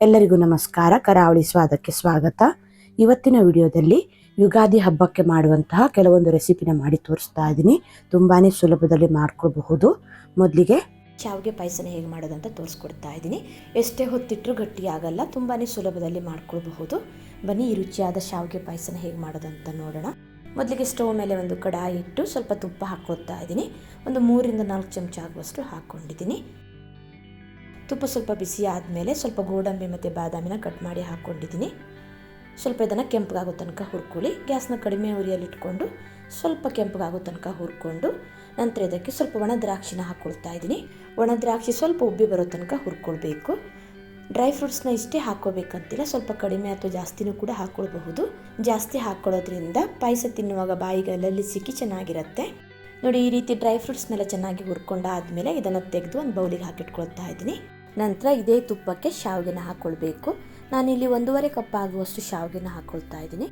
ಎಲ್ಲರಿಗೂ ನಮಸ್ಕಾರ. ಕರಾವಳಿ ಸ್ವಾದಕ್ಕೆ ಸ್ವಾಗತ. ಇವತ್ತಿನ ವಿಡಿಯೋದಲ್ಲಿ ಯುಗಾದಿ ಹಬ್ಬಕ್ಕೆ ಮಾಡುವಂತಹ ಕೆಲವೊಂದು ರೆಸಿಪಿನ ಮಾಡಿ ತೋರಿಸ್ತಾ ಇದ್ದೀನಿ. ತುಂಬಾ ಸುಲಭದಲ್ಲಿ ಮಾಡ್ಕೊಳ್ಬಹುದು. ಮೊದಲಿಗೆ ಶಾವಿಗೆ ಪಾಯಸನ ಹೇಗೆ ಮಾಡೋದಂತ ತೋರಿಸ್ಕೊಡ್ತಾ ಇದ್ದೀನಿ. ಎಷ್ಟೇ ಹೊತ್ತಿಟ್ಟರೂ ಗಟ್ಟಿ ಆಗಲ್ಲ, ತುಂಬಾ ಸುಲಭದಲ್ಲಿ ಮಾಡ್ಕೊಳ್ಬಹುದು. ಬನ್ನಿ ಈ ರುಚಿಯಾದ ಶಾವಿಗೆ ಪಾಯಸನ ಹೇಗೆ ಮಾಡೋದಂತ ನೋಡೋಣ. ಮೊದಲಿಗೆ ಸ್ಟವ್ ಮೇಲೆ ಒಂದು ಕಡಾಯಿ ಇಟ್ಟು ಸ್ವಲ್ಪ ತುಪ್ಪ ಹಾಕ್ಕೊಳ್ತಾ ಇದ್ದೀನಿ. ಒಂದು 3ರಿಂದ 4 ಚಮಚ ಆಗುವಷ್ಟು ಹಾಕ್ಕೊಂಡಿದ್ದೀನಿ. ತುಪ್ಪ ಸ್ವಲ್ಪ ಬಿಸಿ ಆದಮೇಲೆ ಸ್ವಲ್ಪ ಗೋಡಂಬಿ ಮತ್ತು ಬಾದಾಮಿನ ಕಟ್ ಮಾಡಿ ಹಾಕ್ಕೊಂಡಿದ್ದೀನಿ. ಸ್ವಲ್ಪ ಇದನ್ನು ಕೆಂಪಗಾಗೋ ತನಕ ಹುರ್ಕೊಳ್ಳಿ. ಗ್ಯಾಸ್ನ ಕಡಿಮೆ ಉರಿಯಲ್ಲಿಟ್ಕೊಂಡು ಸ್ವಲ್ಪ ಕೆಂಪಗಾಗೋ ತನಕ ಹುರ್ಕೊಂಡು ನಂತರ ಇದಕ್ಕೆ ಸ್ವಲ್ಪ ಒಣ ದ್ರಾಕ್ಷಿನ ಹಾಕ್ಕೊಳ್ತಾ ಇದ್ದೀನಿ. ಒಣ ದ್ರಾಕ್ಷಿ ಸ್ವಲ್ಪ ಉಬ್ಬಿ ಬರೋ ತನಕ ಹುರ್ಕೊಳ್ಬೇಕು. ಡ್ರೈ ಫ್ರೂಟ್ಸ್ನ ಇಷ್ಟೇ ಹಾಕ್ಕೋಬೇಕಂತಿಲ್ಲ, ಸ್ವಲ್ಪ ಕಡಿಮೆ ಅಥವಾ ಜಾಸ್ತಿನೂ ಕೂಡ ಹಾಕ್ಕೊಳ್ಬಹುದು. ಜಾಸ್ತಿ ಹಾಕ್ಕೊಳ್ಳೋದ್ರಿಂದ ಪಾಯಸ ತಿನ್ನುವಾಗ ಬಾಯಿಗೆ ಅಲ್ಲಲ್ಲಿ ಸಿಕ್ಕಿ ಚೆನ್ನಾಗಿರುತ್ತೆ. ನೋಡಿ, ಈ ರೀತಿ ಡ್ರೈ ಫ್ರೂಟ್ಸ್ನೆಲ್ಲ ಚೆನ್ನಾಗಿ ಹುರ್ಕೊಂಡಾದ್ಮೇಲೆ ಇದನ್ನು ತೆಗೆದು ಒಂದು ಬೌಲಿಗೆ ಹಾಕಿಟ್ಕೊಳ್ತಾ ಇದ್ದೀನಿ. ನಂತರ ಇದೇ ತುಪ್ಪಕ್ಕೆ ಶಾವಿಗೆನ ಹಾಕ್ಕೊಳ್ಬೇಕು. ನಾನಿಲ್ಲಿ 1.5 ಕಪ್ ಆಗುವಷ್ಟು ಶಾವಿಗೆನ ಹಾಕ್ಕೊಳ್ತಾ ಇದ್ದೀನಿ.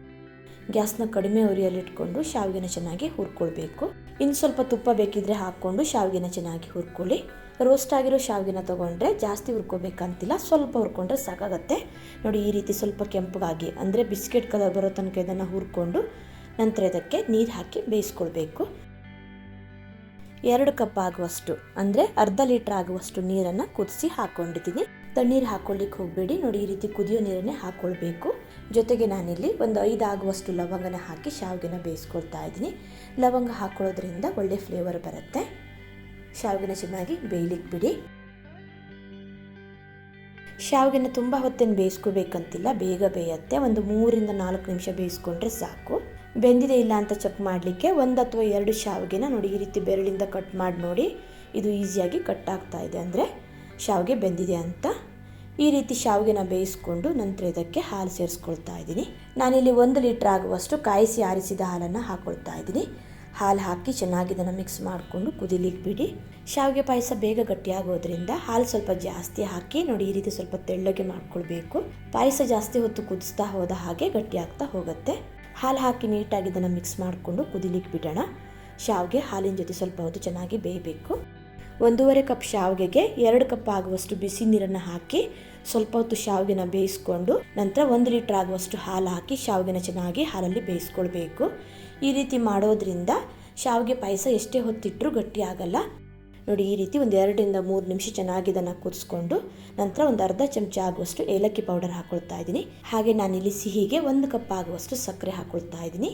ಗ್ಯಾಸ್ನ ಕಡಿಮೆ ಉರಿಯಲ್ಲಿಟ್ಕೊಂಡು ಶಾವಿಗೆನ ಚೆನ್ನಾಗಿ ಹುರ್ಕೊಳ್ಬೇಕು. ಇನ್ನು ಸ್ವಲ್ಪ ತುಪ್ಪ ಬೇಕಿದ್ರೆ ಹಾಕ್ಕೊಂಡು ಶಾವಿಗೆನ ಚೆನ್ನಾಗಿ ಹುರ್ಕೊಳ್ಳಿ. ರೋಸ್ಟ್ ಆಗಿರೋ ಶಾವಿಗೆನ ತೊಗೊಂಡ್ರೆ ಜಾಸ್ತಿ ಹುರ್ಕೋಬೇಕಂತಿಲ್ಲ, ಸ್ವಲ್ಪ ಹುರ್ಕೊಂಡ್ರೆ ಸಾಕಾಗತ್ತೆ. ನೋಡಿ, ಈ ರೀತಿ ಸ್ವಲ್ಪ ಕೆಂಪಗಾಗಿ ಅಂದರೆ ಬಿಸ್ಕೆಟ್ ಕಲರ್ ಬರೋ ತನಕ ಇದನ್ನು ಹುರ್ಕೊಂಡು ನಂತರ ಇದಕ್ಕೆ ನೀರು ಹಾಕಿ ಬೇಯಿಸ್ಕೊಳ್ಬೇಕು. 2 ಕಪ್ ಆಗುವಷ್ಟು ಅಂದರೆ ಅರ್ಧ ಲೀಟ್ರ್ ಆಗುವಷ್ಟು ನೀರನ್ನು ಕುದಿಸಿ ಹಾಕ್ಕೊಂಡಿದ್ದೀನಿ. ತಣ್ಣೀರು ಹಾಕ್ಕೊಳ್ಳಿಕ್ಕೆ ಹೋಗಬೇಡಿ. ನೋಡಿ, ಈ ರೀತಿ ಕುದಿಯೋ ನೀರನ್ನೇ ಹಾಕ್ಕೊಳ್ಬೇಕು. ಜೊತೆಗೆ ನಾನಿಲ್ಲಿ ಒಂದು 5 ಆಗುವಷ್ಟು ಲವಂಗನ ಹಾಕಿ ಶಾವಿಗೆನ ಬೇಯಿಸ್ಕೊಳ್ತಾ ಇದ್ದೀನಿ. ಲವಂಗ ಹಾಕ್ಕೊಳ್ಳೋದ್ರಿಂದ ಒಳ್ಳೆ ಫ್ಲೇವರ್ ಬರುತ್ತೆ. ಶಾವಿಗೆನ ಚೆನ್ನಾಗಿ ಬೇಯಲಿಕ್ಕೆ ಬಿಡಿ. ಶಾವಿಗೆನ ತುಂಬ ಹೊತ್ತೇನು ಬೇಯಿಸ್ಕೋಬೇಕಂತಿಲ್ಲ, ಬೇಗ ಬೇಯುತ್ತೆ. ಒಂದು 3ರಿಂದ 4 ನಿಮಿಷ ಬೇಯಿಸ್ಕೊಂಡ್ರೆ ಸಾಕು. ಬೆಂದಿದೆ ಇಲ್ಲ ಅಂತ ಚೆಕ್ ಮಾಡಲಿಕ್ಕೆ 1 ಅಥವಾ 2 ಶಾವಿಗೆನ ನೋಡಿ ಈ ರೀತಿ ಬೆರಳಿಂದ ಕಟ್ ಮಾಡಿ ನೋಡಿ. ಇದು ಈಸಿಯಾಗಿ ಕಟ್ ಆಗ್ತಾ ಇದೆ ಅಂದರೆ ಶಾವಿಗೆ ಬೆಂದಿದೆ ಅಂತ. ಈ ರೀತಿ ಶಾವಿಗೆನ ಬೇಯಿಸ್ಕೊಂಡು ನಂತರ ಇದಕ್ಕೆ ಹಾಲು ಸೇರಿಸ್ಕೊಳ್ತಾ ಇದ್ದೀನಿ. ನಾನಿಲ್ಲಿ 1 ಲೀಟ್ರ್ ಆಗುವಷ್ಟು ಕಾಯಿಸಿ ಆರಿಸಿದ ಹಾಲನ್ನು ಹಾಕ್ಕೊಳ್ತಾ ಇದ್ದೀನಿ. ಹಾಲು ಹಾಕಿ ಚೆನ್ನಾಗಿ ಇದನ್ನು ಮಿಕ್ಸ್ ಮಾಡಿಕೊಂಡು ಕುದಿಲಿಕ್ಕೆ ಬಿಡಿ. ಶಾವಿಗೆ ಪಾಯಸ ಬೇಗ ಗಟ್ಟಿಯಾಗೋದ್ರಿಂದ ಹಾಲು ಸ್ವಲ್ಪ ಜಾಸ್ತಿ ಹಾಕಿ ನೋಡಿ ಈ ರೀತಿ ಸ್ವಲ್ಪ ತೆಳ್ಳಗೆ ಮಾಡ್ಕೊಳ್ಬೇಕು. ಪಾಯಸ ಜಾಸ್ತಿ ಹೊತ್ತು ಕುದಿಸ್ತಾ ಹೋದ ಹಾಗೆ ಗಟ್ಟಿ ಆಗ್ತಾ ಹೋಗುತ್ತೆ. ಹಾಲು ಹಾಕಿ ನೀಟಾಗಿ ಇದನ್ನು ಮಿಕ್ಸ್ ಮಾಡಿಕೊಂಡು ಕುದಿಲಿಕ್ಕೆ ಬಿಡೋಣ. ಶಾವಿಗೆ ಹಾಲಿನ ಜೊತೆ ಸ್ವಲ್ಪ ಹೊತ್ತು ಚೆನ್ನಾಗಿ ಬೇಯಬೇಕು. 1.5 ಕಪ್ ಶಾವಿಗೆಗೆ 2 ಕಪ್ ಆಗುವಷ್ಟು ಬಿಸಿ ನೀರನ್ನು ಹಾಕಿ ಸ್ವಲ್ಪ ಹೊತ್ತು ಶಾವಿಗೆನ ಬೇಯಿಸ್ಕೊಂಡು ನಂತರ 1 ಲೀಟ್ರ್ ಆಗುವಷ್ಟು ಹಾಲು ಹಾಕಿ ಶಾವಿಗೆನ ಚೆನ್ನಾಗಿ ಹಾಲಲ್ಲಿ ಬೇಯಿಸ್ಕೊಳ್ಬೇಕು. ಈ ರೀತಿ ಮಾಡೋದ್ರಿಂದ ಶಾವಿಗೆ ಪಾಯಸ ಎಷ್ಟೇ ಹೊತ್ತಿಟ್ಟರೂ ಗಟ್ಟಿ ಆಗಲ್ಲ. ನೋಡಿ, ಈ ರೀತಿ ಒಂದು 2ರಿಂದ 3 ನಿಮಿಷ ಚೆನ್ನಾಗಿ ಇದನ್ನು ಕುದಿಸ್ಕೊಂಡು ನಂತರ ಒಂದು ಅರ್ಧ ಚಮಚ ಆಗುವಷ್ಟು ಏಲಕ್ಕಿ ಪೌಡರ್ ಹಾಕ್ಕೊಳ್ತಾ ಇದ್ದೀನಿ. ಹಾಗೆ ನಾನಿಲ್ಲಿ ಸಿಹಿಗೆ 1 ಕಪ್ ಆಗುವಷ್ಟು ಸಕ್ಕರೆ ಹಾಕ್ಕೊಳ್ತಾ ಇದ್ದೀನಿ.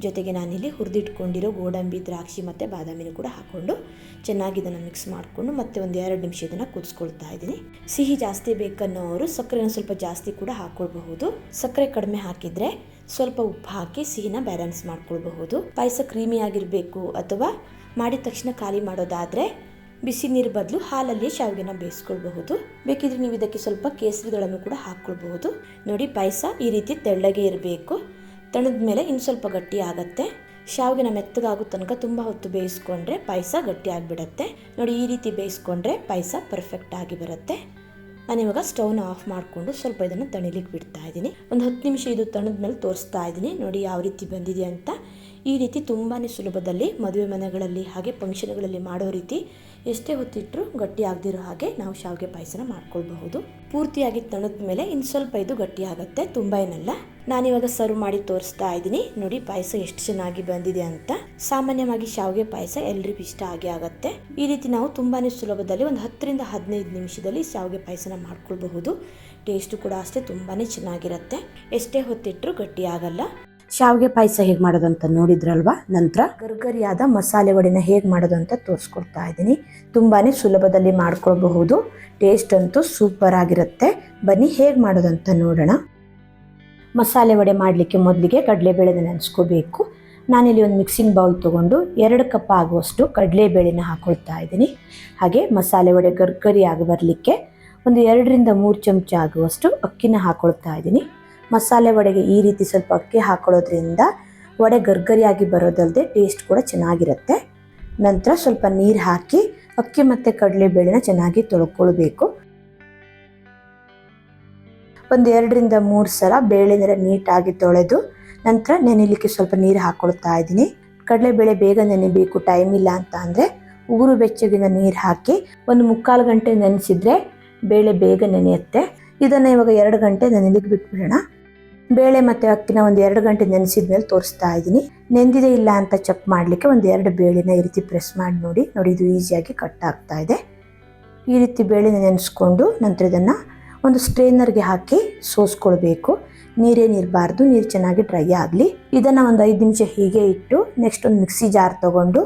ಜೊತೆಗೆ ನಾನಿಲ್ಲಿ ಹುರಿದಿಟ್ಕೊಂಡಿರೋ ಗೋಡಂಬಿ, ದ್ರಾಕ್ಷಿ ಮತ್ತು ಬಾದಾಮಿನೂ ಕೂಡ ಹಾಕ್ಕೊಂಡು ಚೆನ್ನಾಗಿ ಇದನ್ನು ಮಿಕ್ಸ್ ಮಾಡಿಕೊಂಡು ಮತ್ತೆ ಒಂದು 2 ನಿಮಿಷ ಇದನ್ನು ಕುದಿಸ್ಕೊಳ್ತಾ ಇದ್ದೀನಿ. ಸಿಹಿ ಜಾಸ್ತಿ ಬೇಕನ್ನೋರು ಸಕ್ಕರೆನ ಸ್ವಲ್ಪ ಜಾಸ್ತಿ ಕೂಡ ಹಾಕ್ಕೊಳ್ಬಹುದು. ಸಕ್ಕರೆ ಕಡಿಮೆ ಹಾಕಿದರೆ ಸ್ವಲ್ಪ ಉಪ್ಪು ಹಾಕಿ ಸಿಹಿನ ಬ್ಯಾಲೆನ್ಸ್ ಮಾಡ್ಕೊಳ್ಬಹುದು. ಪಾಯಸ ಕ್ರೀಮಿ ಆಗಿರಬೇಕು ಅಥವಾ ಮಾಡಿದ ತಕ್ಷಣ ಖಾಲಿ ಮಾಡೋದಾದರೆ ಬಿಸಿ ನೀರು ಬದಲು ಹಾಲಲ್ಲಿ ಶಾವಿಗೆನ ಬೇಯಿಸ್ಕೊಳ್ಬಹುದು. ಬೇಕಿದ್ರೆ ನೀವು ಇದಕ್ಕೆ ಸ್ವಲ್ಪ ಕೇಸರಿ ದಳನೂ ಕೂಡ ಹಾಕ್ಕೊಳ್ಬಹುದು. ನೋಡಿ, ಪಾಯಸ ಈ ರೀತಿ ತೆಳ್ಳಗೆ ಇರಬೇಕು. ತಣದ ಮೇಲೆ ಇನ್ನು ಸ್ವಲ್ಪ ಗಟ್ಟಿ ಆಗುತ್ತೆ. ಶಾವಿಗೆನ ಮೆತ್ತಗಾಗೋ ತನಕ ತುಂಬ ಹೊತ್ತು ಬೇಯಿಸ್ಕೊಂಡ್ರೆ ಪಾಯಸ ಗಟ್ಟಿ ಆಗಿಬಿಡತ್ತೆ. ನೋಡಿ, ಈ ರೀತಿ ಬೇಯಿಸ್ಕೊಂಡ್ರೆ ಪಾಯಸ ಪರ್ಫೆಕ್ಟ್ ಆಗಿ ಬರುತ್ತೆ. ನಾನಿವಾಗ ಸ್ಟವ್ನ ಆಫ್ ಮಾಡಿಕೊಂಡು ಸ್ವಲ್ಪ ಇದನ್ನು ತಣಿಲಿಕ್ಕೆ ಬಿಡ್ತಾ ಇದ್ದೀನಿ. ಒಂದು 10 ನಿಮಿಷ ಇದು ತಣದ ಮೇಲೆ ತೋರಿಸ್ತಾ ಇದ್ದೀನಿ. ನೋಡಿ ಯಾವ ರೀತಿ ಬಂದಿದೆ ಅಂತ. ಈ ರೀತಿ ತುಂಬಾ ಸುಲಭದಲ್ಲಿ ಮದುವೆ ಮನೆಗಳಲ್ಲಿ ಹಾಗೆ ಫಂಕ್ಷನ್ಗಳಲ್ಲಿ ಮಾಡೋ ರೀತಿ ಎಷ್ಟೇ ಹೊತ್ತಿಟ್ಟರೂ ಗಟ್ಟಿ ಆಗದಿರೋ ಹಾಗೆ ನಾವು ಶಾವಿಗೆ ಪಾಯಸನ ಮಾಡ್ಕೊಳ್ಬಹುದು. ಪೂರ್ತಿಯಾಗಿ ತಣದ ಮೇಲೆ ಇನ್ನು ಸ್ವಲ್ಪ ಇದು ಗಟ್ಟಿ ಆಗುತ್ತೆ, ತುಂಬ ಏನಲ್ಲ. ನಾನಿವಾಗ ಸರ್ವ್ ಮಾಡಿ ತೋರಿಸ್ತಾ ಇದ್ದೀನಿ. ನೋಡಿ ಪಾಯಸ ಎಷ್ಟು ಚೆನ್ನಾಗಿ ಬಂದಿದೆ ಅಂತ. ಸಾಮಾನ್ಯವಾಗಿ ಶಾವಿಗೆ ಪಾಯಸ ಎಲ್ರಿಗೂ ಇಷ್ಟ ಆಗುತ್ತೆ. ಈ ರೀತಿ ನಾವು ತುಂಬಾ ಸುಲಭದಲ್ಲಿ ಒಂದು 10ರಿಂದ 15 ನಿಮಿಷದಲ್ಲಿ ಶಾವಿಗೆ ಪಾಯಸನ ಮಾಡ್ಕೊಳ್ಬಹುದು. ಟೇಸ್ಟು ಕೂಡ ಅಷ್ಟೇ ತುಂಬಾ ಚೆನ್ನಾಗಿರುತ್ತೆ. ಎಷ್ಟೇ ಹೊತ್ತಿಟ್ಟರೂ ಗಟ್ಟಿ ಆಗಲ್ಲ. ಶಾವಿಗೆ ಪಾಯಸ ಹೇಗೆ ಮಾಡೋದಂತ ನೋಡಿದ್ರಲ್ವಾ. ನಂತರ ಗರ್ಗರಿಯಾದ ಮಸಾಲೆ ವಡೆನ ಹೇಗೆ ಮಾಡೋದು ಅಂತ ತೋರಿಸ್ಕೊಡ್ತಾ ಇದ್ದೀನಿ. ತುಂಬಾ ಸುಲಭದಲ್ಲಿ ಮಾಡ್ಕೊಳ್ಬಹುದು. ಟೇಸ್ಟ್ ಅಂತೂ ಸೂಪರ್ ಆಗಿರುತ್ತೆ. ಬನ್ನಿ ಹೇಗೆ ಮಾಡೋದಂತ ನೋಡೋಣ. ಮಸಾಲೆ ವಡೆ ಮಾಡಲಿಕ್ಕೆ ಮೊದಲಿಗೆ ಕಡಲೆಬೇಳೆನ ನೆನೆಸ್ಕೋಬೇಕು. ನಾನಿಲ್ಲಿ ಒಂದು ಮಿಕ್ಸಿಂಗ್ ಬೌಲ್ ತೊಗೊಂಡು 2 ಕಪ್ ಆಗುವಷ್ಟು ಕಡಲೆಬೇಳೆನ ಹಾಕ್ಕೊಳ್ತಾ ಇದ್ದೀನಿ. ಹಾಗೆ ಮಸಾಲೆ ವಡೆ ಗರ್ಗರಿಯಾಗಿ ಬರಲಿಕ್ಕೆ ಒಂದು 2ರಿಂದ 3 ಚಮಚ ಆಗುವಷ್ಟು ಅಕ್ಕಿನ ಹಾಕ್ಕೊಳ್ತಾ ಇದ್ದೀನಿ. ಮಸಾಲೆ ವಡೆಗೆ ಈ ರೀತಿ ಸ್ವಲ್ಪ ಅಕ್ಕಿ ಹಾಕೊಳ್ಳೋದ್ರಿಂದ ವಡೆ ಗರ್ಗರಿಯಾಗಿ ಬರೋದಲ್ಲದೆ ಟೇಸ್ಟ್ ಕೂಡ ಚೆನ್ನಾಗಿರುತ್ತೆ. ನಂತರ ಸ್ವಲ್ಪ ನೀರು ಹಾಕಿ ಅಕ್ಕಿ ಮತ್ತು ಕಡಲೆಬೇಳೆನ ಚೆನ್ನಾಗಿ ತೊಳ್ಕೊಳ್ಬೇಕು. ಒಂದು 2ರಿಂದ 3 ಸಲ ಬೇಳೆನೆಲ್ಲ ನೀಟಾಗಿ ತೊಳೆದು ನಂತರ ನೆನೆಯಲಿಕ್ಕೆ ಸ್ವಲ್ಪ ನೀರು ಹಾಕ್ಕೊಳ್ತಾ ಇದ್ದೀನಿ. ಕಡಲೆಬೇಳೆ ಬೇಗ ನೆನೆಬೇಕು, ಟೈಮ್ ಇಲ್ಲ ಅಂತ ಅಂದರೆ ಉಗುರು ಬೆಚ್ಚಗಿನ ನೀರು ಹಾಕಿ ಒಂದು 3/4 ಗಂಟೆ ನೆನೆಸಿದ್ರೆ ಬೇಳೆ ಬೇಗ ನೆನೆಯುತ್ತೆ. ಇದನ್ನು ಇವಾಗ 2 ಗಂಟೆ ನೆನೆಲಿಕ್ಕೆ ಬಿಟ್ಬಿಡೋಣ. ಬೇಳೆ ಮತ್ತು ಅಕ್ಕಿನ ಒಂದು 2 ಗಂಟೆ ನೆನೆಸಿದ ಮೇಲೆ ತೋರಿಸ್ತಾ ಇದ್ದೀನಿ. ನೆಂದಿದೆ ಇಲ್ಲ ಅಂತ ಚೆಕ್ ಮಾಡಲಿಕ್ಕೆ ಒಂದು 2 ಬೇಳೆನ ಈ ರೀತಿ ಪ್ರೆಸ್ ಮಾಡಿ ನೋಡಿ ಇದು ಈಸಿಯಾಗಿ ಕಟ್ ಆಗ್ತಾ ಇದೆ. ಈ ರೀತಿ ಬೇಳೆನ ನೆನೆಸ್ಕೊಂಡು ನಂತರ ಇದನ್ನು ಒಂದು ಸ್ಟ್ರೈನರ್ಗೆ ಹಾಕಿ ಸೋಸ್ಕೊಳ್ಬೇಕು. ನೀರೇನಿರಬಾರ್ದು, ನೀರು ಚೆನ್ನಾಗಿ ಡ್ರೈ ಆಗಲಿ. ಇದನ್ನು ಒಂದು 5 ನಿಮಿಷ ಹೀಗೆ ಇಟ್ಟು ನೆಕ್ಸ್ಟ್ ಒಂದು ಮಿಕ್ಸಿ ಜಾರ್ ತೊಗೊಂಡು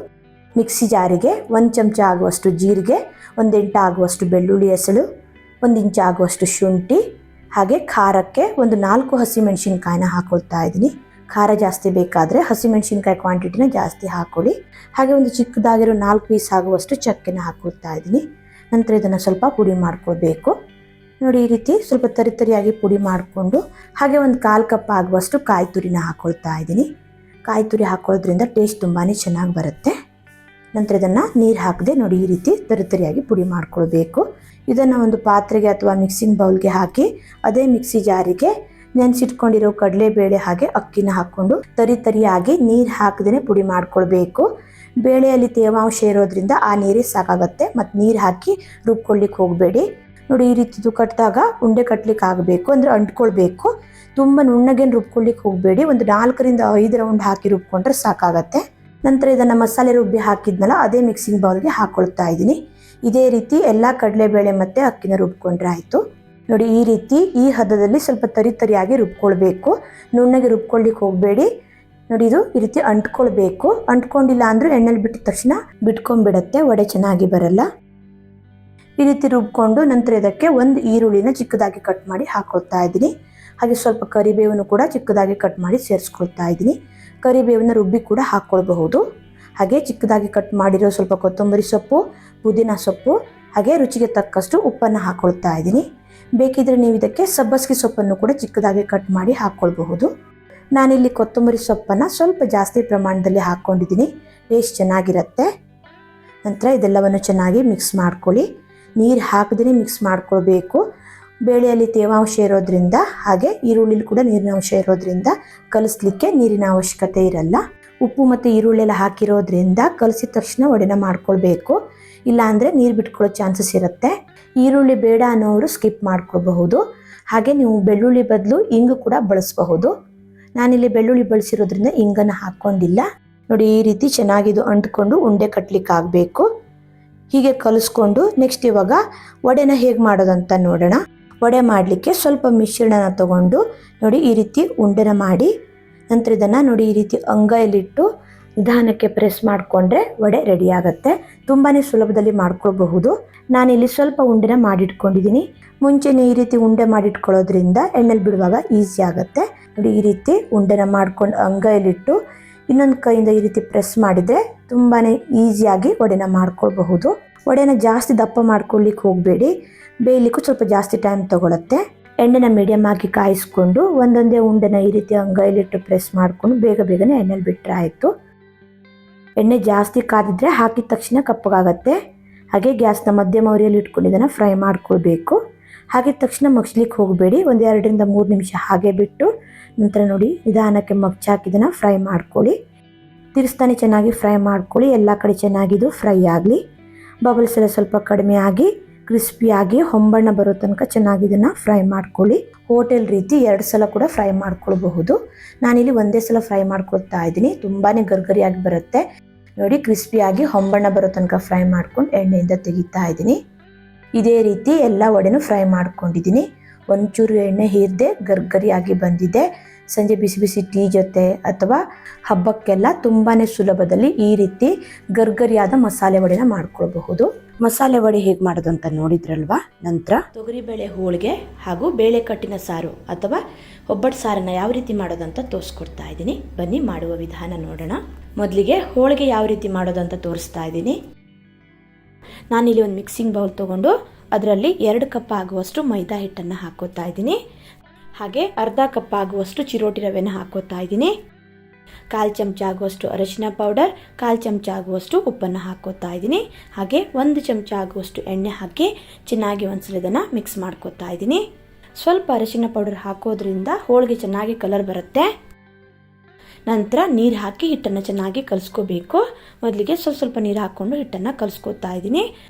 ಮಿಕ್ಸಿ ಜಾರಿಗೆ 1 ಚಮಚ ಆಗುವಷ್ಟು ಜೀರಿಗೆ, 1 ಇಂಚು ಆಗುವಷ್ಟು ಬೆಳ್ಳುಳ್ಳಿ ಹೆಸಳು, 1 ಇಂಚು ಆಗುವಷ್ಟು ಶುಂಠಿ, ಹಾಗೆ ಖಾರಕ್ಕೆ ಒಂದು 4 ಹಸಿಮೆಣಸಿನ್ಕಾಯಿನ ಹಾಕೊಳ್ತಾ ಇದ್ದೀನಿ. ಖಾರ ಜಾಸ್ತಿ ಬೇಕಾದರೆ ಹಸಿಮೆಣಸಿನ್ಕಾಯಿ ಕ್ವಾಂಟಿಟಿನ ಜಾಸ್ತಿ ಹಾಕೊಳ್ಳಿ. ಹಾಗೆ ಒಂದು ಚಿಕ್ಕದಾಗಿರೋ 4 ಪೀಸ್ ಆಗುವಷ್ಟು ಚಕ್ಕೆನ ಹಾಕೊಳ್ತಾ ಇದ್ದೀನಿ. ನಂತರ ಇದನ್ನು ಸ್ವಲ್ಪ ಪುಡಿ ಮಾಡ್ಕೊಳ್ಬೇಕು. ನೋಡಿ, ಈ ರೀತಿ ಸ್ವಲ್ಪ ತರಿಯಾಗಿ ಪುಡಿ ಮಾಡಿಕೊಂಡು ಹಾಗೆ ಒಂದು 1/4 ಕಪ್ ಆಗುವಷ್ಟು ಕಾಯಿ ತುರಿನ ಹಾಕ್ಕೊಳ್ತಾ ಇದ್ದೀನಿ. ಕಾಯಿ ತುರಿ ಹಾಕೊಳ್ಳೋದ್ರಿಂದ ಟೇಸ್ಟ್ ತುಂಬಾ ಚೆನ್ನಾಗಿ ಬರುತ್ತೆ. ನಂತರ ಇದನ್ನು ನೀರು ಹಾಕದೆ ನೋಡಿ ಈ ರೀತಿ ತರಿಯಾಗಿ ಪುಡಿ ಮಾಡ್ಕೊಳ್ಬೇಕು. ಇದನ್ನು ಒಂದು ಪಾತ್ರೆಗೆ ಅಥವಾ ಮಿಕ್ಸಿಂಗ್ ಬೌಲ್ಗೆ ಹಾಕಿ ಅದೇ ಮಿಕ್ಸಿ ಜಾರಿಗೆ ನೆನೆಸಿಟ್ಕೊಂಡಿರೋ ಕಡಲೆಬೇಳೆ ಹಾಗೆ ಅಕ್ಕಿನ ಹಾಕ್ಕೊಂಡು ತರಿಯಾಗಿ ನೀರು ಹಾಕದೇ ಪುಡಿ ಮಾಡ್ಕೊಳ್ಬೇಕು. ಬೇಳೆಯಲ್ಲಿ ತೇವಾಂಶ ಇರೋದ್ರಿಂದ ಆ ನೀರೇ ಸಾಕಾಗತ್ತೆ, ಮತ್ತು ನೀರು ಹಾಕಿ ರುಬ್ಕೊಳ್ಳಿಕ್ಕೆ ಹೋಗಬೇಡಿ. ನೋಡಿ, ಈ ರೀತಿದು ಕಟ್ಟಿದಾಗ ಉಂಡೆ ಕಟ್ಟಲಿಕ್ಕೆ ಆಗಬೇಕು, ಅಂದರೆ ಅಂಟ್ಕೊಳ್ಬೇಕು. ತುಂಬ ನುಣ್ಣಗೇನು ರುಬ್ಕೊಳ್ಳಿಕ್ಕೆ ಹೋಗಬೇಡಿ. ಒಂದು 4 ರಿಂದ 5 ರೌಂಡ್ ಹಾಕಿ ರುಬ್ಕೊಂಡ್ರೆ ಸಾಕಾಗತ್ತೆ. ನಂತರ ಇದನ್ನು ಮಸಾಲೆ ರುಬ್ಬಿ ಹಾಕಿದ್ನಲ್ಲ ಅದೇ ಮಿಕ್ಸಿಂಗ್ ಬೌಲ್ಗೆ ಹಾಕ್ಕೊಳ್ತಾ ಇದ್ದೀನಿ. ಇದೇ ರೀತಿ ಎಲ್ಲ ಕಡಲೆಬೇಳೆ ಮತ್ತು ಅಕ್ಕಿನ ರುಬ್ಕೊಂಡ್ರೆ ಆಯಿತು. ನೋಡಿ, ಈ ರೀತಿ ಈ ಹದದಲ್ಲಿ ಸ್ವಲ್ಪ ತರಿಯಾಗಿ ರುಬ್ಕೊಳ್ಬೇಕು. ನುಣ್ಣಗೆ ರುಬ್ಕೊಳ್ಳಿಕ್ಕೆ ಹೋಗಬೇಡಿ. ನೋಡಿ, ಇದು ಈ ರೀತಿ ಅಂಟ್ಕೊಳ್ಬೇಕು. ಅಂಟ್ಕೊಂಡಿಲ್ಲ ಅಂದರೆ ಎಣ್ಣೆಲಿ ಬಿಟ್ಟಿದ ತಕ್ಷಣ ಬಿಟ್ಕೊಂಡ್ಬಿಡತ್ತೆ, ವಡೆ ಚೆನ್ನಾಗಿ ಬರಲ್ಲ. ಈ ರೀತಿ ರುಬ್ಕೊಂಡು ನಂತರ ಇದಕ್ಕೆ ಒಂದು ಈರುಳ್ಳಿನ ಚಿಕ್ಕದಾಗಿ ಕಟ್ ಮಾಡಿ ಹಾಕ್ಕೊಳ್ತಾ ಇದ್ದೀನಿ. ಹಾಗೆ ಸ್ವಲ್ಪ ಕರಿಬೇವನ್ನು ಕೂಡ ಚಿಕ್ಕದಾಗಿ ಕಟ್ ಮಾಡಿ ಸೇರಿಸ್ಕೊಳ್ತಾ ಇದ್ದೀನಿ. ಕರಿಬೇವನ್ನ ರುಬ್ಬಿ ಕೂಡ ಹಾಕ್ಕೊಳ್ಬಹುದು. ಹಾಗೆ ಚಿಕ್ಕದಾಗಿ ಕಟ್ ಮಾಡಿರೋ ಸ್ವಲ್ಪ ಕೊತ್ತಂಬರಿ ಸೊಪ್ಪು, ಪುದೀನ ಸೊಪ್ಪು, ಹಾಗೆ ರುಚಿಗೆ ತಕ್ಕಷ್ಟು ಉಪ್ಪನ್ನು ಹಾಕ್ಕೊಳ್ತಾ ಇದ್ದೀನಿ. ಬೇಕಿದ್ರೆ ನೀವು ಇದಕ್ಕೆ ಸಬ್ಬಸಿಗೆ ಸೊಪ್ಪನ್ನು ಕೂಡ ಚಿಕ್ಕದಾಗಿ ಕಟ್ ಮಾಡಿ ಹಾಕ್ಕೊಳ್ಬಹುದು. ನಾನಿಲ್ಲಿ ಕೊತ್ತಂಬರಿ ಸೊಪ್ಪನ್ನು ಸ್ವಲ್ಪ ಜಾಸ್ತಿ ಪ್ರಮಾಣದಲ್ಲಿ ಹಾಕ್ಕೊಂಡಿದ್ದೀನಿ, ಟೇಸ್ಟ್ ಚೆನ್ನಾಗಿರುತ್ತೆ. ನಂತರ ಇದೆಲ್ಲವನ್ನು ಚೆನ್ನಾಗಿ ಮಿಕ್ಸ್ ಮಾಡ್ಕೊಳ್ಳಿ. ನೀರು ಹಾಕದೇ ಮಿಕ್ಸ್ ಮಾಡ್ಕೊಳ್ಬೇಕು. ಬೇಳೆಯಲ್ಲಿ ತೇವಾಂಶ ಇರೋದ್ರಿಂದ ಹಾಗೆ ಈರುಳ್ಳಿಲಿ ಕೂಡ ನೀರಿನ ಅಂಶ ಇರೋದ್ರಿಂದ ಕಲಿಸ್ಲಿಕ್ಕೆ ನೀರಿನ ಅವಶ್ಯಕತೆ ಇರಲ್ಲ. ಉಪ್ಪು ಮತ್ತು ಈರುಳ್ಳಿ ಎಲ್ಲ ಹಾಕಿರೋದ್ರಿಂದ ಕಲಸಿದ ತಕ್ಷಣ ವಡೆನ ಮಾಡ್ಕೊಳ್ಬೇಕು, ಇಲ್ಲಾಂದರೆ ನೀರು ಬಿಟ್ಕೊಳ್ಳೋ ಚಾನ್ಸಸ್ ಇರುತ್ತೆ. ಈರುಳ್ಳಿ ಬೇಡ ಅನ್ನೋರು ಸ್ಕಿಪ್ ಮಾಡ್ಕೊಳ್ಬಹುದು. ಹಾಗೆ ನೀವು ಬೆಳ್ಳುಳ್ಳಿ ಬದಲು ಇಂಗು ಕೂಡ ಬಳಸಬಹುದು. ನಾನಿಲ್ಲಿ ಬೆಳ್ಳುಳ್ಳಿ ಬಳಸಿರೋದ್ರಿಂದ ಇಂಗನ್ನು ಹಾಕ್ಕೊಂಡಿಲ್ಲ. ನೋಡಿ, ಈ ರೀತಿ ಚೆನ್ನಾಗಿದು ಅಂಟ್ಕೊಂಡು ಉಂಡೆ ಕಟ್ಟಲಿಕ್ಕೆ ಆಗಬೇಕು. ಹೀಗೆ ಕಲಿಸ್ಕೊಂಡು ನೆಕ್ಸ್ಟ್ ಇವಾಗ ವಡೆನ ಹೇಗೆ ಮಾಡೋದಂತ ನೋಡೋಣ. ವಡೆ ಮಾಡಲಿಕ್ಕೆ ಸ್ವಲ್ಪ ಮಿಶ್ರಣನ ತಗೊಂಡು ನೋಡಿ ಈ ರೀತಿ ಉಂಡೆನ ಮಾಡಿ ನಂತರ ಇದನ್ನು ನೋಡಿ ಈ ರೀತಿ ಅಂಗೈಲಿಟ್ಟು ನಿಧಾನಕ್ಕೆ ಪ್ರೆಸ್ ಮಾಡಿಕೊಂಡ್ರೆ ವಡೆ ರೆಡಿ ಆಗುತ್ತೆ. ತುಂಬಾ ಸುಲಭದಲ್ಲಿ ಮಾಡ್ಕೊಳ್ಬಹುದು. ನಾನಿಲ್ಲಿ ಸ್ವಲ್ಪ ಉಂಡೆನ ಮಾಡಿಟ್ಕೊಂಡಿದ್ದೀನಿ. ಮುಂಚೆನೇ ಈ ರೀತಿ ಉಂಡೆ ಮಾಡಿಟ್ಕೊಳ್ಳೋದ್ರಿಂದ ಎಣ್ಣೆಲಿ ಬಿಡುವಾಗ ಈಸಿ ಆಗುತ್ತೆ. ನೋಡಿ, ಈ ರೀತಿ ಉಂಡೆನ ಮಾಡ್ಕೊಂಡು ಅಂಗೈಲಿಟ್ಟು ಇನ್ನೊಂದು ಕೈಯಿಂದ ಈ ರೀತಿ ಪ್ರೆಸ್ ಮಾಡಿದರೆ ತುಂಬಾ ಈಸಿಯಾಗಿ ವಡೆನ ಮಾಡ್ಕೊಳ್ಬಹುದು. ವಡೆನ ಜಾಸ್ತಿ ದಪ್ಪ ಮಾಡ್ಕೊಳ್ಳಿಕ್ಕೆ ಹೋಗಬೇಡಿ, ಬೇಯಲಿಕ್ಕೂ ಸ್ವಲ್ಪ ಜಾಸ್ತಿ ಟೈಮ್ ತೊಗೊಳುತ್ತೆ. ಎಣ್ಣೆನ ಮೀಡಿಯಮ್ ಆಗಿ ಕಾಯಿಸ್ಕೊಂಡು ಒಂದೊಂದೇ ಉಂಡೆನ ಈ ರೀತಿ ಅಂಗೈಲಿಟ್ಟು ಪ್ರೆಸ್ ಮಾಡಿಕೊಂಡು ಬೇಗನೆ ಎಣ್ಣೆಲಿ ಬಿಟ್ಟರೆ ಆಯಿತು. ಎಣ್ಣೆ ಜಾಸ್ತಿ ಕಾದಿದ್ರೆ ಹಾಕಿದ ತಕ್ಷಣ ಕಪ್ಪಗಾಗತ್ತೆ. ಹಾಗೆ ಗ್ಯಾಸ್ನ ಮಧ್ಯಮ ಉರಿಯಲ್ಲಿ ಇಟ್ಕೊಂಡು ಇದನ್ನು ಫ್ರೈ ಮಾಡ್ಕೊಳ್ಬೇಕು. ಹಾಕಿದ ತಕ್ಷಣ ಮಗ್ಸ್ಲಿಕ್ಕೆ ಹೋಗಬೇಡಿ. ಒಂದು 2 ರಿಂದ 3 ನಿಮಿಷ ಹಾಗೆ ಬಿಟ್ಟು ನಂತರ ನೋಡಿ ನಿಧಾನಕ್ಕೆ ಮಗ್ಚಾಕಿದನ್ನು ಫ್ರೈ ಮಾಡ್ಕೊಳ್ಳಿ. ತಿರ್ಸ್ತಾನೆ ಚೆನ್ನಾಗಿ ಫ್ರೈ ಮಾಡ್ಕೊಳ್ಳಿ. ಎಲ್ಲ ಕಡೆ ಚೆನ್ನಾಗಿದು ಫ್ರೈ ಆಗಲಿ. ಬಬಲ್ಸ್ ಎಲ್ಲ ಸ್ವಲ್ಪ ಕಡಿಮೆ ಆಗಿ ಕ್ರಿಸ್ಪಿಯಾಗಿ ಹೊಂಬಣ್ಣ ಬರೋ ತನಕ ಚೆನ್ನಾಗಿ ಇದನ್ನು ಫ್ರೈ ಮಾಡ್ಕೊಳ್ಳಿ. ಹೋಟೆಲ್ ರೀತಿ 2 ಸಲ ಕೂಡ ಫ್ರೈ ಮಾಡ್ಕೊಳ್ಬಹುದು. ನಾನಿಲ್ಲಿ ಒಂದೇ ಸಲ ಫ್ರೈ ಮಾಡ್ಕೊಳ್ತಾ ಇದ್ದೀನಿ. ತುಂಬಾ ಗರ್ಗರಿಯಾಗಿ ಬರುತ್ತೆ. ನೋಡಿ, ಕ್ರಿಸ್ಪಿಯಾಗಿ ಹೊಂಬಣ್ಣ ಬರೋ ತನಕ ಫ್ರೈ ಮಾಡ್ಕೊಂಡು ಎಣ್ಣೆಯಿಂದ ತೆಗಿತಾ ಇದ್ದೀನಿ. ಇದೇ ರೀತಿ ಎಲ್ಲ ವಡೆನೂ ಫ್ರೈ ಮಾಡ್ಕೊಂಡಿದ್ದೀನಿ. ಒಂಚೂರು ಎಣ್ಣೆ ಹೀರದೆ ಗರ್ಗರಿಯಾಗಿ ಬಂದಿದೆ. ಸಂಜೆ ಬಿಸಿ ಬಿಸಿ ಟೀ ಜೊತೆ ಅಥವಾ ಹಬ್ಬಕ್ಕೆಲ್ಲ ತುಂಬಾ ಸುಲಭದಲ್ಲಿ ಈ ರೀತಿ ಗರ್ಗರಿಯಾದ ಮಸಾಲೆ ವಡೆನ ಮಾಡ್ಕೊಳ್ಬಹುದು. ಮಸಾಲೆ ವಡೆ ಹೇಗೆ ಮಾಡೋದು ಅಂತ ನೋಡಿದ್ರಲ್ವಾ. ನಂತರ ತೊಗರಿಬೇಳೆ ಹೋಳಿಗೆ ಹಾಗೂ ಬೇಳೆ ಕಟ್ಟಿನ ಸಾರು ಅಥವಾ ಒಬ್ಬಟ್ಟು ಸಾರನ್ನು ಯಾವ ರೀತಿ ಮಾಡೋದಂತ ತೋರಿಸ್ಕೊಡ್ತಾ ಇದ್ದೀನಿ. ಬನ್ನಿ ಮಾಡುವ ವಿಧಾನ ನೋಡೋಣ. ಮೊದಲಿಗೆ ಹೋಳಿಗೆ ಯಾವ ರೀತಿ ಮಾಡೋದಂತ ತೋರಿಸ್ತಾ ಇದ್ದೀನಿ. ನಾನಿಲ್ಲಿ ಒಂದು ಮಿಕ್ಸಿಂಗ್ ಬೌಲ್ ತೊಗೊಂಡು ಅದರಲ್ಲಿ 2 ಕಪ್ ಆಗುವಷ್ಟು ಮೈದಾ ಹಿಟ್ಟನ್ನು ಹಾಕೋತಾ ಇದ್ದೀನಿ. ಹಾಗೆ ಅರ್ಧ ಕಪ್ ಆಗುವಷ್ಟು ಚಿರೋಟಿ ರವೆನ ಹಾಕೋತಾ ಇದ್ದೀನಿ. 1/4 ಚಮಚ ಆಗುವಷ್ಟು ಅರಿಶಿನ ಪೌಡರ್, 1/4 ಚಮಚ ಆಗುವಷ್ಟು ಉಪ್ಪನ್ನು ಹಾಕೋತಾ ಇದ್ದೀನಿ. ಹಾಗೆ 1 ಚಮಚ ಆಗುವಷ್ಟು ಎಣ್ಣೆ ಹಾಕಿ ಚೆನ್ನಾಗಿ ಒಂದ್ಸಲ ಇದನ್ನು ಮಿಕ್ಸ್ ಮಾಡ್ಕೋತಾ ಇದ್ದೀನಿ. ಸ್ವಲ್ಪ ಅರಿಶಿನ ಪೌಡರ್ ಹಾಕೋದ್ರಿಂದ ಹೋಳಿಗೆ ಚೆನ್ನಾಗಿ ಕಲರ್ ಬರುತ್ತೆ. ನಂತರ ನೀರು ಹಾಕಿ ಹಿಟ್ಟನ್ನು ಚೆನ್ನಾಗಿ ಕಲಿಸ್ಕೋಬೇಕು. ಮೊದಲಿಗೆ ಸ್ವಲ್ಪ ನೀರು ಹಾಕ್ಕೊಂಡು ಹಿಟ್ಟನ್ನು ಕಲಿಸ್ಕೋತಾ ಇದ್ದೀನಿ.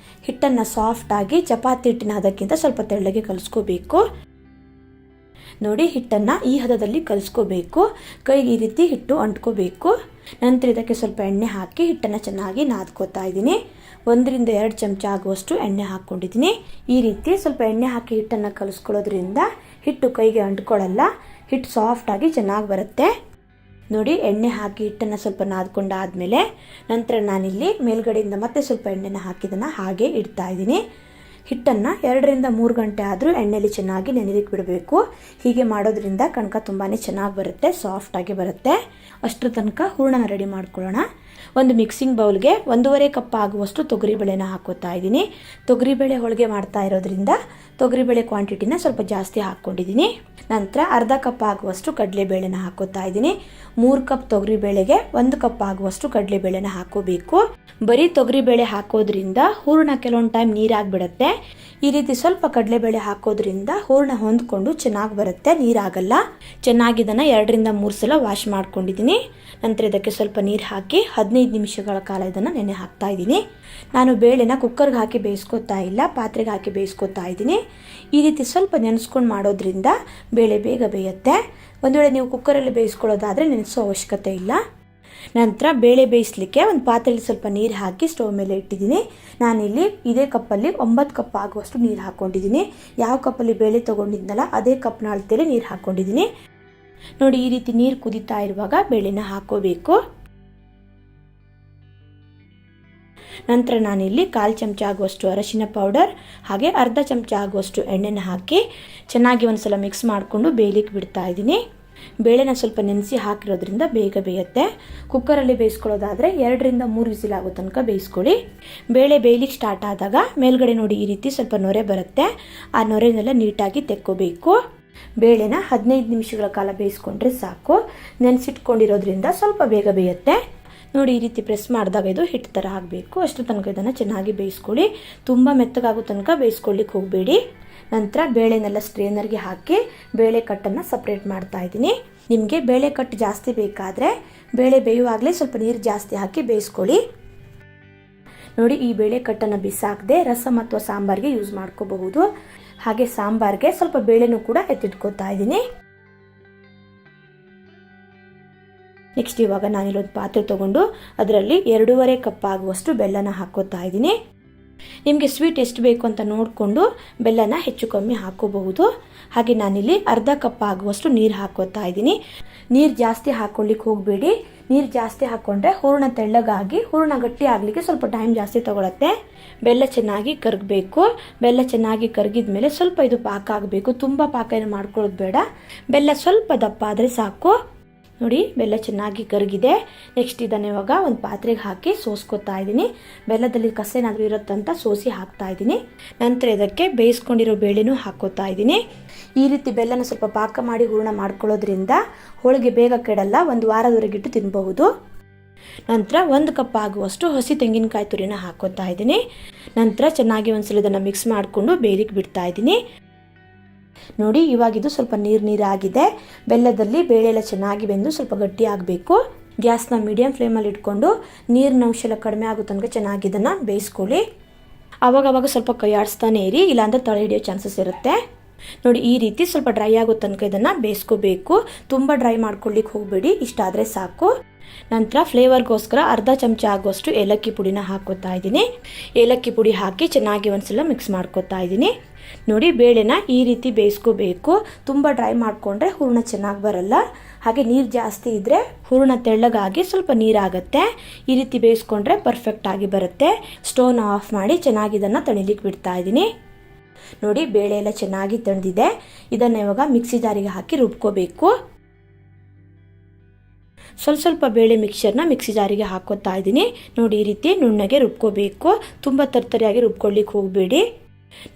ಹಿಟ್ಟನ್ನು ಸಾಫ್ಟಾಗಿ ಚಪಾತಿ ಹಿಟ್ಟಿನ ಅದಕ್ಕಿಂತ ಸ್ವಲ್ಪ ತೆಳ್ಳಗೆ ಕಲಿಸ್ಕೋಬೇಕು. ನೋಡಿ ಹಿಟ್ಟನ್ನು ಈ ಹದದಲ್ಲಿ ಕಲಿಸ್ಕೋಬೇಕು. ಕೈಗೆ ಈ ರೀತಿ ಹಿಟ್ಟು ಅಂಟ್ಕೋಬೇಕು. ನಂತರ ಇದಕ್ಕೆ ಸ್ವಲ್ಪ ಎಣ್ಣೆ ಹಾಕಿ ಹಿಟ್ಟನ್ನು ಚೆನ್ನಾಗಿ ನಾದ್ಕೋತಾ ಇದ್ದೀನಿ. 1-2 ಚಮಚ ಆಗುವಷ್ಟು ಎಣ್ಣೆ ಹಾಕ್ಕೊಂಡಿದ್ದೀನಿ. ಈ ರೀತಿ ಸ್ವಲ್ಪ ಎಣ್ಣೆ ಹಾಕಿ ಹಿಟ್ಟನ್ನು ಕಲಿಸ್ಕೊಳ್ಳೋದ್ರಿಂದ ಹಿಟ್ಟು ಕೈಗೆ ಅಂಟ್ಕೊಳ್ಳಲ್ಲ, ಹಿಟ್ಟು ಸಾಫ್ಟಾಗಿ ಚೆನ್ನಾಗಿ ಬರುತ್ತೆ. ನೋಡಿ ಎಣ್ಣೆ ಹಾಕಿ ಹಿಟ್ಟನ್ನು ಸ್ವಲ್ಪ ನಾದ್ಕೊಂಡಾದಮೇಲೆ ನಂತರ ನಾನಿಲ್ಲಿ ಮೇಲ್ಗಡೆಯಿಂದ ಮತ್ತೆ ಸ್ವಲ್ಪ ಎಣ್ಣೆನ ಹಾಕಿದ್ದನ್ನು ಹಾಗೆ ಇಡ್ತಾ ಇದ್ದೀನಿ. ಹಿಟ್ಟನ್ನು 2-3 ಗಂಟೆ ಆದರೂ ಎಣ್ಣೆಯಲ್ಲಿ ಚೆನ್ನಾಗಿ ನೆನೆಲಿಕ್ಕೆ ಬಿಡಬೇಕು. ಹೀಗೆ ಮಾಡೋದ್ರಿಂದ ಕಣಕ ತುಂಬಾ ಚೆನ್ನಾಗಿ ಬರುತ್ತೆ, ಸಾಫ್ಟಾಗಿ ಬರುತ್ತೆ. ಅಷ್ಟರ ತನಕ ಹೂರಣನ ರೆಡಿ ಮಾಡ್ಕೊಳ್ಳೋಣ. ಒಂದು ಮಿಕ್ಸಿಂಗ್ ಬೌಲ್ಗೆ 1.5 ಕಪ್ ಆಗುವಷ್ಟು ತೊಗರಿಬೇಳೆನ ಹಾಕೋತಾ ಇದ್ದೀನಿ. ತೊಗರಿಬೇಳೆ ಹೋಳಿಗೆ ಮಾಡ್ತಾ ಇರೋದ್ರಿಂದ ತೊಗರಿಬೇಳೆ ಕ್ವಾಂಟಿಟಿನ ಸ್ವಲ್ಪ ಜಾಸ್ತಿ ಹಾಕ್ಕೊಂಡಿದ್ದೀನಿ. ನಂತರ ಅರ್ಧ ಕಪ್ ಆಗುವಷ್ಟು ಕಡಲೆಬೇಳೆನ ಹಾಕೋತಾ ಇದ್ದೀನಿ. 3 ಕಪ್ ತೊಗರಿಬೇಳೆಗೆ 1 ಕಪ್ ಆಗುವಷ್ಟು ಕಡಲೆಬೇಳೆನ ಹಾಕೋಬೇಕು. ಬರೀ ತೊಗರಿಬೇಳೆ ಹಾಕೋದ್ರಿಂದ ಹೂರಣ ಕೆಲವೊಂದು ಟೈಮ್ ನೀರಾಗಿಬಿಡುತ್ತೆ. ಈ ರೀತಿ ಸ್ವಲ್ಪ ಕಡಲೆಬೇಳೆ ಹಾಕೋದ್ರಿಂದ ಹೂರಣ ಹೊಂದ್ಕೊಂಡು ಚೆನ್ನಾಗಿ ಬರುತ್ತೆ, ನೀರಾಗಲ್ಲ. ಚೆನ್ನಾಗಿ ಇದನ್ನು 2-3 ಸಲ ವಾಶ್ ಮಾಡ್ಕೊಂಡಿದ್ದೀನಿ. ನಂತರ ಇದಕ್ಕೆ ಸ್ವಲ್ಪ ನೀರು ಹಾಕಿ 15 ನಿಮಿಷಗಳ ಕಾಲ ಇದನ್ನು ನೆನೆ ಹಾಕ್ತಾ ಇದ್ದೀನಿ. ನಾನು ಬೇಳೆನ ಕುಕ್ಕರ್ಗೆ ಹಾಕಿ ಬೇಯಿಸ್ಕೊತಾ ಇಲ್ಲ, ಪಾತ್ರೆಗೆ ಹಾಕಿ ಬೇಯಿಸ್ಕೊತಾ ಇದ್ದೀನಿ. ಈ ರೀತಿ ಸ್ವಲ್ಪ ನೆನೆಸ್ಕೊಂಡು ಮಾಡೋದ್ರಿಂದ ಬೇಳೆ ಬೇಗ ಬೇಯುತ್ತೆ. ಒಂದು ವೇಳೆ ನೀವು ಕುಕ್ಕರಲ್ಲಿ ಬೇಯಿಸ್ಕೊಳ್ಳೋದಾದರೆ ನೆನೆಸೋ ಅವಶ್ಯಕತೆ ಇಲ್ಲ. ನಂತರ ಬೇಳೆ ಬೇಯಿಸಲಿಕ್ಕೆ ಒಂದು ಪಾತ್ರೆಯಲ್ಲಿ ಸ್ವಲ್ಪ ನೀರು ಹಾಕಿ ಸ್ಟವ್ ಮೇಲೆ ಇಟ್ಟಿದ್ದೀನಿ. ನಾನಿಲ್ಲಿ ಇದೇ ಕಪ್ಪಲ್ಲಿ 9 ಕಪ್ ಆಗುವಷ್ಟು ನೀರು ಹಾಕ್ಕೊಂಡಿದ್ದೀನಿ. ಯಾವ ಕಪ್ಪಲ್ಲಿ ಬೇಳೆ ತೊಗೊಂಡಿದ್ನಲ್ಲ ಅದೇ ಕಪ್ನ ಅಳತೆಯಲ್ಲಿ ನೀರು ಹಾಕ್ಕೊಂಡಿದ್ದೀನಿ. ನೋಡಿ ಈ ರೀತಿ ನೀರು ಕುದೀತಾ ಇರುವಾಗ ಬೇಳೆನ ಹಾಕೋಬೇಕು. ನಂತರ ನಾನಿಲ್ಲಿ 1/4 ಚಮಚ ಆಗುವಷ್ಟು ಅರಶಿನ ಪೌಡರ್ ಹಾಗೆ ಅರ್ಧ ಚಮಚ ಆಗುವಷ್ಟು ಎಣ್ಣೆನ ಹಾಕಿ ಚೆನ್ನಾಗಿ ಒಂದ್ಸಲ ಮಿಕ್ಸ್ ಮಾಡಿಕೊಂಡು ಬೇಯಲಿಕ್ಕೆ ಬಿಡ್ತಾ ಇದ್ದೀನಿ. ಬೇಳೆನ ಸ್ವಲ್ಪ ನೆನೆಸಿ ಹಾಕಿರೋದ್ರಿಂದ ಬೇಗ ಬೇಯುತ್ತೆ. ಕುಕ್ಕರಲ್ಲಿ ಬೇಯಿಸ್ಕೊಳ್ಳೋದಾದರೆ 2-3 ವಿಸಿಲ್ ಆಗೋ ತನಕ ಬೇಯಿಸ್ಕೊಳ್ಳಿ. ಬೇಳೆ ಬೇಯಲಿಕ್ಕೆ ಸ್ಟಾರ್ಟ್ ಆದಾಗ ಮೇಲ್ಗಡೆ ನೋಡಿ ಈ ರೀತಿ ಸ್ವಲ್ಪ ನೊರೆ ಬರುತ್ತೆ. ಆ ನೊರೆನೆಲ್ಲ ನೀಟಾಗಿ ತೆಕ್ಕೋಬೇಕು. ಬೇಳೆನ 15 ನಿಮಿಷಗಳ ಕಾಲ ಬೇಯಿಸ್ಕೊಂಡ್ರೆ ಸಾಕು. ನೆನೆಸಿಟ್ಕೊಂಡಿರೋದ್ರಿಂದ ಸ್ವಲ್ಪ ಬೇಗ ಬೇಯುತ್ತೆ. ನೋಡಿ ಈ ರೀತಿ ಪ್ರೆಸ್ ಮಾಡಿದಾಗ ಇದು ಹಿಟ್ಟು ಥರ ಆಗಬೇಕು. ಅಷ್ಟು ತನಕ ಇದನ್ನು ಚೆನ್ನಾಗಿ ಬೇಯಿಸ್ಕೊಳ್ಳಿ. ತುಂಬ ಮೆತ್ತಗಾಗೋ ತನಕ ಬೇಯಿಸ್ಕೊಳ್ಳಿಕ್ಕೆ ಹೋಗಬೇಡಿ. ನಂತರ ಬೇಳೆನೆಲ್ಲ ಸ್ಟ್ರೇನರ್ಗೆ ಹಾಕಿ ಬೇಳೆ ಕಟ್ಟನ್ನು ಸಪ್ರೇಟ್ ಮಾಡ್ತಾ ಇದ್ದೀನಿ. ನಿಮಗೆ ಬೇಳೆ ಕಟ್ಟು ಜಾಸ್ತಿ ಬೇಕಾದರೆ ಬೇಳೆ ಬೇಯುವಾಗಲೇ ಸ್ವಲ್ಪ ನೀರು ಜಾಸ್ತಿ ಹಾಕಿ ಬೇಯಿಸ್ಕೊಳ್ಳಿ. ನೋಡಿ ಈ ಬೇಳೆ ಕಟ್ಟನ್ನು ಬಿಸಾಕದೆ ರಸಮ್ ಅಥವಾ ಸಾಂಬಾರಿಗೆ ಯೂಸ್ ಮಾಡ್ಕೋಬಹುದು. ಹಾಗೆ ಸಾಂಬಾರಿಗೆ ಸ್ವಲ್ಪ ಬೇಳೆನೂ ಕೂಡ ಎತ್ತಿಟ್ಕೋತಾ ಇದ್ದೀನಿ. ನೆಕ್ಸ್ಟ್ ಇವಾಗ ನಾನಿಲ್ಲೊಂದು ಪಾತ್ರೆ ತೊಗೊಂಡು ಅದರಲ್ಲಿ 2.5 ಕಪ್ ಆಗುವಷ್ಟು ಬೆಲ್ಲನ ಹಾಕೋತಾ ಇದ್ದೀನಿ. ನಿಮಗೆ ಸ್ವೀಟ್ ಎಷ್ಟು ಬೇಕು ಅಂತ ನೋಡಿಕೊಂಡು ಬೆಲ್ಲನ ಹೆಚ್ಚು ಕಮ್ಮಿ ಹಾಕೋಬಹುದು. ಹಾಗೆ ನಾನಿಲ್ಲಿ ಅರ್ಧ ಕಪ್ ಆಗುವಷ್ಟು ನೀರು ಹಾಕೋತಾ ಇದ್ದೀನಿ. ನೀರು ಜಾಸ್ತಿ ಹಾಕ್ಕೊಳ್ಳಿಕ್ಕೆ ಹೋಗಬೇಡಿ. ನೀರು ಜಾಸ್ತಿ ಹಾಕ್ಕೊಂಡ್ರೆ ಹೂರಣ ತೆಳ್ಳಗಾಗಿ ಹೂರಣ ಗಟ್ಟಿ ಆಗಲಿಕ್ಕೆ ಸ್ವಲ್ಪ ಟೈಮ್ ಜಾಸ್ತಿ ತಗೊಳುತ್ತೆ. ಬೆಲ್ಲ ಚೆನ್ನಾಗಿ ಕರಗಬೇಕು. ಬೆಲ್ಲ ಚೆನ್ನಾಗಿ ಕರಗಿದ ಮೇಲೆ ಸ್ವಲ್ಪ ಇದು ಪಾಕ ಆಗಬೇಕು. ತುಂಬ ಪಾಕ ಏನು ಮಾಡ್ಕೊಳ್ಳೋದು ಬೇಡ. ಬೆಲ್ಲ ಸ್ವಲ್ಪ ದಪ್ಪ ಆದರೆ ಸಾಕು. ನೋಡಿ ಬೆಲ್ಲ ಚೆನ್ನಾಗಿ ಕರಗಿದೆ. ನೆಕ್ಸ್ಟ್ ಇದನ್ನು ಇವಾಗ ಒಂದು ಪಾತ್ರೆಗೆ ಹಾಕಿ ಸೋಸ್ಕೋತಾ ಇದ್ದೀನಿ. ಬೆಲ್ಲದಲ್ಲಿ ಕಸ ಏನಾದರೂ ಇರುತ್ತಂತ ಸೋಸಿ ಹಾಕ್ತಾ ಇದ್ದೀನಿ. ನಂತರ ಇದಕ್ಕೆ ಬೇಯಿಸ್ಕೊಂಡಿರೋ ಬೇಳೆನೂ ಹಾಕೋತಾ ಇದ್ದೀನಿ. ಈ ರೀತಿ ಬೆಲ್ಲನ ಸ್ವಲ್ಪ ಪಾಕ ಮಾಡಿ ಹೂರಣ ಮಾಡ್ಕೊಳ್ಳೋದ್ರಿಂದ ಹೋಳಿಗೆ ಬೇಗ ಕೆಡಲ್ಲ, 1 ವಾರದವರೆಗಿಟ್ಟು ತಿನ್ನಬಹುದು. ನಂತರ 1 ಕಪ್ ಆಗುವಷ್ಟು ಹಸಿ ತೆಂಗಿನಕಾಯಿ ತುರಿನ ಹಾಕೋತಾ ಇದ್ದೀನಿ. ನಂತರ ಚೆನ್ನಾಗಿ ಒಂದ್ಸಲ ಇದನ್ನು ಮಿಕ್ಸ್ ಮಾಡಿಕೊಂಡು ಬೇಯಲಿಕ್ಕೆ ಬಿಡ್ತಾ ಇದ್ದೀನಿ. ನೋಡಿ ಇವಾಗಿದು ಸ್ವಲ್ಪ ನೀರಾಗಿದೆ. ಬೆಲ್ಲದಲ್ಲಿ ಬೇಳೆ ಎಲ್ಲ ಚೆನ್ನಾಗಿ ಬೆಂದು ಸ್ವಲ್ಪ ಗಟ್ಟಿ ಆಗಬೇಕು. ಗ್ಯಾಸ್ನ ಮೀಡಿಯಂ ಫ್ಲೇಮಲ್ಲಿ ಇಟ್ಕೊಂಡು ನೀರಿನ ಅಂಶ ಎಲ್ಲ ಕಡಿಮೆ ಆಗೋ ತನಕ ಚೆನ್ನಾಗಿ ಇದನ್ನು ಬೇಯಿಸ್ಕೊಳ್ಳಿ. ಆವಾಗವಾಗ ಸ್ವಲ್ಪ ಕೈ ಆಡಿಸ್ತಾನೆ ಇರಿ, ಇಲ್ಲಾಂದರೆ ತಳ ಹಿಡಿಯೋ ಚಾನ್ಸಸ್ ಇರುತ್ತೆ. ನೋಡಿ ಈ ರೀತಿ ಸ್ವಲ್ಪ ಡ್ರೈ ಆಗೋ ತನಕ ಇದನ್ನು ಬೇಯಿಸ್ಕೋಬೇಕು. ತುಂಬ ಡ್ರೈ ಮಾಡ್ಕೊಳ್ಳಿಕ್ಕೆ ಹೋಗಬೇಡಿ, ಇಷ್ಟಾದರೆ ಸಾಕು. ನಂತರ ಫ್ಲೇವರ್ಗೋಸ್ಕರ ಅರ್ಧ ಚಮಚ ಆಗುವಷ್ಟು ಏಲಕ್ಕಿ ಪುಡಿನ ಹಾಕೋತಾ ಇದ್ದೀನಿ. ಏಲಕ್ಕಿ ಪುಡಿ ಹಾಕಿ ಚೆನ್ನಾಗಿ ಒಂದ್ಸಲ ಮಿಕ್ಸ್ ಮಾಡ್ಕೋತಾ ಇದ್ದೀನಿ. ನೋಡಿ ಬೇಳೆನ ಈ ರೀತಿ ಬೇಯಿಸ್ಕೋಬೇಕು. ತುಂಬ ಡ್ರೈ ಮಾಡಿಕೊಂಡ್ರೆ ಹೂರಣ ಚೆನ್ನಾಗಿ ಬರಲ್ಲ. ಹಾಗೆ ನೀರು ಜಾಸ್ತಿ ಇದ್ದರೆ ಹೂರಣ ತೆಳ್ಳಗಾಗಿ ಸ್ವಲ್ಪ ನೀರಾಗುತ್ತೆ. ಈ ರೀತಿ ಬೇಯಿಸ್ಕೊಂಡ್ರೆ ಪರ್ಫೆಕ್ಟಾಗಿ ಬರುತ್ತೆ. ಸ್ಟವ್ನ ಆಫ್ ಮಾಡಿ ಚೆನ್ನಾಗಿ ಇದನ್ನು ತಣಿಲಿಕ್ಕೆ ಬಿಡ್ತಾ ಇದ್ದೀನಿ. ನೋಡಿ ಬೇಳೆ ಎಲ್ಲ ಚೆನ್ನಾಗಿ ತಣಿದಿದೆ. ಇದನ್ನು ಇವಾಗ ಮಿಕ್ಸಿ ಜಾರಿಗೆ ಹಾಕಿ ರುಬ್ಕೋಬೇಕು. ಸ್ವಲ್ಪ ಬೇಳೆ ಮಿಕ್ಸರ್ನ ಮಿಕ್ಸಿ ಜಾರಿಗೆ ಹಾಕೋತಾ ಇದ್ದೀನಿ. ನೋಡಿ ಈ ರೀತಿ ನುಣ್ಣಗೆ ರುಬ್ಕೋಬೇಕು. ತುಂಬ ತರ್ತರಿಯಾಗಿ ರುಬ್ಕೊಳ್ಳಿಕ್ಕೆ ಹೋಗಬೇಡಿ.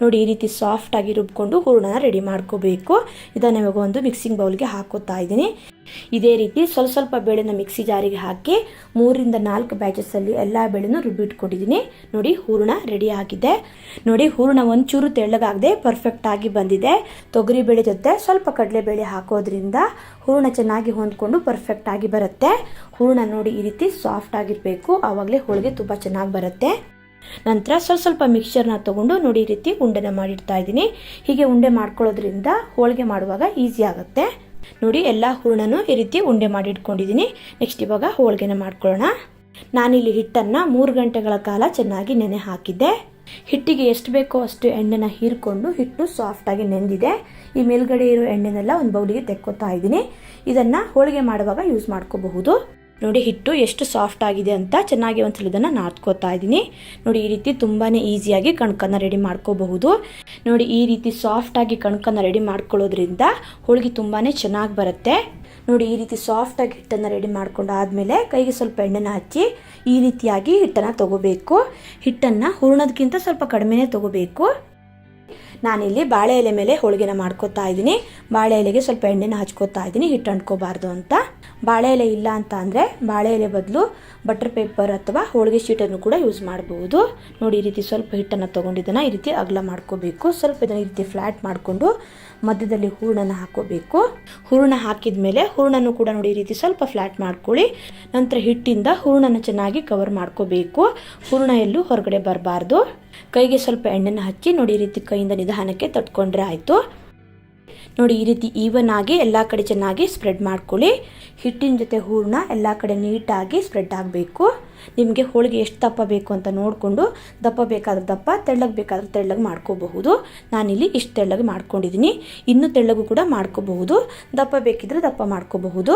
ನೋಡಿ ಈ ರೀತಿ ಸಾಫ್ಟಾಗಿ ರುಬ್ಕೊಂಡು ಹೂರಣನ ರೆಡಿ ಮಾಡ್ಕೋಬೇಕು. ಇದನ್ನು ಇವಾಗ ಒಂದು ಮಿಕ್ಸಿಂಗ್ ಬೌಲ್ಗೆ ಹಾಕೋತಾ ಇದ್ದೀನಿ. ಇದೇ ರೀತಿ ಸ್ವಲ್ಪ ಬೇಳೆನ ಮಿಕ್ಸಿ ಜಾರಿಗೆ ಹಾಕಿ 3-4 ಬ್ಯಾಚಸ್ಸಲ್ಲಿ ಎಲ್ಲ ಬೇಳೆನೂ ರುಬ್ಬಿಟ್ಕೊಂಡಿದ್ದೀನಿ. ನೋಡಿ ಹೂರಣ ರೆಡಿ ಆಗಿದೆ. ನೋಡಿ ಹೂರಣ ಒಂಚೂರು ತೆಳ್ಳಗಾಗದೆ ಪರ್ಫೆಕ್ಟಾಗಿ ಬಂದಿದೆ. ತೊಗರಿಬೇಳೆ ಜೊತೆ ಸ್ವಲ್ಪ ಕಡಲೆಬೇಳೆ ಹಾಕೋದ್ರಿಂದ ಹೂರಣ ಚೆನ್ನಾಗಿ ಹೊಂದ್ಕೊಂಡು ಪರ್ಫೆಕ್ಟಾಗಿ ಬರುತ್ತೆ. ಹೂರಣ ನೋಡಿ ಈ ರೀತಿ ಸಾಫ್ಟ್ ಆಗಿರಬೇಕು, ಆವಾಗಲೇ ಹೋಳಿಗೆ ತುಂಬ ಚೆನ್ನಾಗಿ ಬರುತ್ತೆ. ನಂತರ ಸ್ವಲ್ಪ ಮಿಕ್ಸ್ಚರ್ನ ತೊಗೊಂಡು ನೋಡಿ ಈ ರೀತಿ ಉಂಡೆನ ಮಾಡಿಡ್ತಾ ಇದ್ದೀನಿ. ಹೀಗೆ ಉಂಡೆ ಮಾಡ್ಕೊಳ್ಳೋದ್ರಿಂದ ಹೋಳಿಗೆ ಮಾಡುವಾಗ ಈಸಿ ಆಗುತ್ತೆ. ನೋಡಿ ಎಲ್ಲ ಹೂರಣನೂ ಈ ರೀತಿ ಉಂಡೆ ಮಾಡಿ ಇಟ್ಕೊಂಡಿದ್ದೀನಿ. ನೆಕ್ಸ್ಟ್ ಇವಾಗ ಹೋಳಿಗೆನ ಮಾಡ್ಕೊಳ್ಳೋಣ. ನಾನಿಲ್ಲಿ ಹಿಟ್ಟನ್ನು 3 ಗಂಟೆಗಳ ಕಾಲ ಚೆನ್ನಾಗಿ ನೆನೆ ಹಾಕಿದ್ದೆ. ಹಿಟ್ಟಿಗೆ ಎಷ್ಟು ಬೇಕೋ ಅಷ್ಟು ಎಣ್ಣೆನ ಹೀರ್ಕೊಂಡು ಹಿಟ್ಟು ಸಾಫ್ಟಾಗಿ ನೆಂದಿದೆ. ಈ ಮೇಲ್ಗಡೆ ಇರೋ ಎಣ್ಣೆನೆಲ್ಲ ಒಂದು ಬೌಲಿಗೆ ತೆಕ್ಕೋತಾ ಇದ್ದೀನಿ. ಇದನ್ನು ಹೋಳಿಗೆ ಮಾಡುವಾಗ ಯೂಸ್ ಮಾಡ್ಕೋಬಹುದು. ನೋಡಿ ಹಿಟ್ಟು ಎಷ್ಟು ಸಾಫ್ಟ್ ಆಗಿದೆ ಅಂತ ಚೆನ್ನಾಗಿ ಒಂದ್ಸಲ ಇದನ್ನು ನಾದ್ಕೋತಾ ಇದ್ದೀನಿ. ನೋಡಿ ಈ ರೀತಿ ತುಂಬಾ ಈಸಿಯಾಗಿ ಕಣ್ಕನ್ನು ರೆಡಿ ಮಾಡ್ಕೋಬಹುದು. ನೋಡಿ ಈ ರೀತಿ ಸಾಫ್ಟಾಗಿ ಕಣ್ಕನ್ನು ರೆಡಿ ಮಾಡ್ಕೊಳ್ಳೋದ್ರಿಂದ ಹೋಳಿಗೆ ತುಂಬಾ ಚೆನ್ನಾಗಿ ಬರುತ್ತೆ. ನೋಡಿ ಈ ರೀತಿ ಸಾಫ್ಟಾಗಿ ಹಿಟ್ಟನ್ನು ರೆಡಿ ಮಾಡ್ಕೊಂಡಾದ್ಮೇಲೆ ಕೈಗೆ ಸ್ವಲ್ಪ ಎಣ್ಣೆನ ಹಚ್ಚಿ ಈ ರೀತಿಯಾಗಿ ಹಿಟ್ಟನ್ನು ತಗೋಬೇಕು. ಹಿಟ್ಟನ್ನು ಹೂರಣದಕ್ಕಿಂತ ಸ್ವಲ್ಪ ಕಡಿಮೆನೇ ತಗೋಬೇಕು. ನಾನಿಲ್ಲಿ ಬಾಳೆ ಎಲೆ ಮೇಲೆ ಹೋಳಿಗೆನ ಮಾಡ್ಕೋತಾ ಇದ್ದೀನಿ. ಬಾಳೆ ಎಲೆಗೆ ಸ್ವಲ್ಪ ಎಣ್ಣೆನ ಹಚ್ಕೋತಾ ಇದ್ದೀನಿ, ಹಿಟ್ಟು ಅಂಟ್ಕೋಬಾರ್ದು ಅಂತ. ಬಾಳೆ ಎಲೆ ಇಲ್ಲ ಅಂತ ಅಂದರೆ ಬಾಳೆ ಎಲೆ ಬದಲು ಬಟರ್ ಪೇಪರ್ ಅಥವಾ ಹೋಳಿಗೆ ಶೀಟನ್ನು ಕೂಡ ಯೂಸ್ ಮಾಡಬಹುದು. ನೋಡಿ ಈ ರೀತಿ ಸ್ವಲ್ಪ ಹಿಟ್ಟನ್ನು ತೊಗೊಂಡಿದ್ದನ್ನು ಈ ರೀತಿ ಅಗಲ ಮಾಡ್ಕೋಬೇಕು. ಸ್ವಲ್ಪ ಇದನ್ನು ಈ ರೀತಿ ಫ್ಲ್ಯಾಟ್ ಮಾಡಿಕೊಂಡು ಮಧ್ಯದಲ್ಲಿ ಹೂರಣನ ಹಾಕೋಬೇಕು. ಹೂರಣ ಹಾಕಿದ ಮೇಲೆ ಹೂರಣನೂ ಕೂಡ ನೋಡಿ ಈ ರೀತಿ ಸ್ವಲ್ಪ ಫ್ಲ್ಯಾಟ್ ಮಾಡ್ಕೊಳ್ಳಿ. ನಂತರ ಹಿಟ್ಟಿಂದ ಹೂರಣನ ಚೆನ್ನಾಗಿ ಕವರ್ ಮಾಡ್ಕೋಬೇಕು. ಹೂರಣ ಎಲ್ಲೂ ಹೊರಗಡೆ ಬರಬಾರ್ದು. ಕೈಗೆ ಸ್ವಲ್ಪ ಎಣ್ಣೆನ ಹಚ್ಚಿ ನೋಡಿ ಈ ರೀತಿ ಕೈಯಿಂದ ನಿಧಾನಕ್ಕೆ ತಟ್ಕೊಂಡ್ರೆ ಆಯಿತು. ನೋಡಿ ಈ ರೀತಿ ಈವನ್ ಆಗಿ ಎಲ್ಲ ಕಡೆ ಚೆನ್ನಾಗಿ ಸ್ಪ್ರೆಡ್ ಮಾಡ್ಕೊಳ್ಳಿ. ಹಿಟ್ಟಿನ ಜೊತೆ ಹೂರಣ ಎಲ್ಲ ಕಡೆ ನೀಟಾಗಿ ಸ್ಪ್ರೆಡ್ ಆಗಬೇಕು. ನಿಮಗೆ ಹೋಳಿಗೆ ಎಷ್ಟು ದಪ್ಪ ಬೇಕು ಅಂತ ನೋಡಿಕೊಂಡು ದಪ್ಪ ಬೇಕಾದ್ರೆ ದಪ್ಪ, ತೆಳ್ಳಗೆ ಬೇಕಾದ್ರೆ ತೆಳ್ಳಗೆ ಮಾಡ್ಕೋಬಹುದು. ನಾನಿಲ್ಲಿ ಇಷ್ಟು ತೆಳ್ಳಗೆ ಮಾಡ್ಕೊಂಡಿದ್ದೀನಿ. ಇನ್ನೂ ತೆಳ್ಳಗೂ ಕೂಡ ಮಾಡ್ಕೋಬಹುದು. ದಪ್ಪ ಬೇಕಿದ್ರೆ ದಪ್ಪ ಮಾಡ್ಕೋಬಹುದು.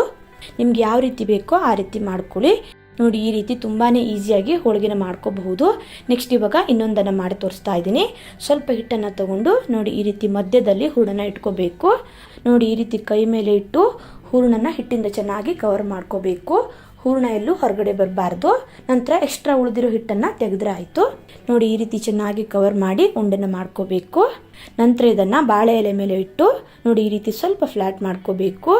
ನಿಮ್ಗೆ ಯಾವ ರೀತಿ ಬೇಕೋ ಆ ರೀತಿ ಮಾಡ್ಕೊಳ್ಳಿ. ನೋಡಿ ಈ ರೀತಿ ತುಂಬಾ ಈಸಿಯಾಗಿ ಹೋಳಿಗೆನ ಮಾಡ್ಕೋಬಹುದು. ನೆಕ್ಸ್ಟ್ ಇವಾಗ ಇನ್ನೊಂದನ್ನು ಮಾಡಿ ತೋರಿಸ್ತಾ ಇದ್ದೀನಿ. ಸ್ವಲ್ಪ ಹಿಟ್ಟನ್ನು ತಗೊಂಡು ನೋಡಿ ಈ ರೀತಿ ಮಧ್ಯದಲ್ಲಿ ಹೂರಣನ ಇಟ್ಕೋಬೇಕು. ನೋಡಿ ಈ ರೀತಿ ಕೈ ಮೇಲೆ ಇಟ್ಟು ಹೂರಣನ ಹಿಟ್ಟಿಂದ ಚೆನ್ನಾಗಿ ಕವರ್ ಮಾಡ್ಕೋಬೇಕು. ಹೂರಣ ಎಲ್ಲೂ ಹೊರಗಡೆ ಬರಬಾರ್ದು. ನಂತರ ಎಕ್ಸ್ಟ್ರಾ ಉಳಿದಿರೋ ಹಿಟ್ಟನ್ನು ತೆಗೆದ್ರೆ ಆಯಿತು. ನೋಡಿ ಈ ರೀತಿ ಚೆನ್ನಾಗಿ ಕವರ್ ಮಾಡಿ ಉಂಡೆನ ಮಾಡ್ಕೋಬೇಕು. ನಂತರ ಇದನ್ನು ಬಾಳೆ ಎಲೆ ಮೇಲೆ ಇಟ್ಟು ನೋಡಿ ಈ ರೀತಿ ಸ್ವಲ್ಪ ಫ್ಲ್ಯಾಟ್ ಮಾಡ್ಕೋಬೇಕು.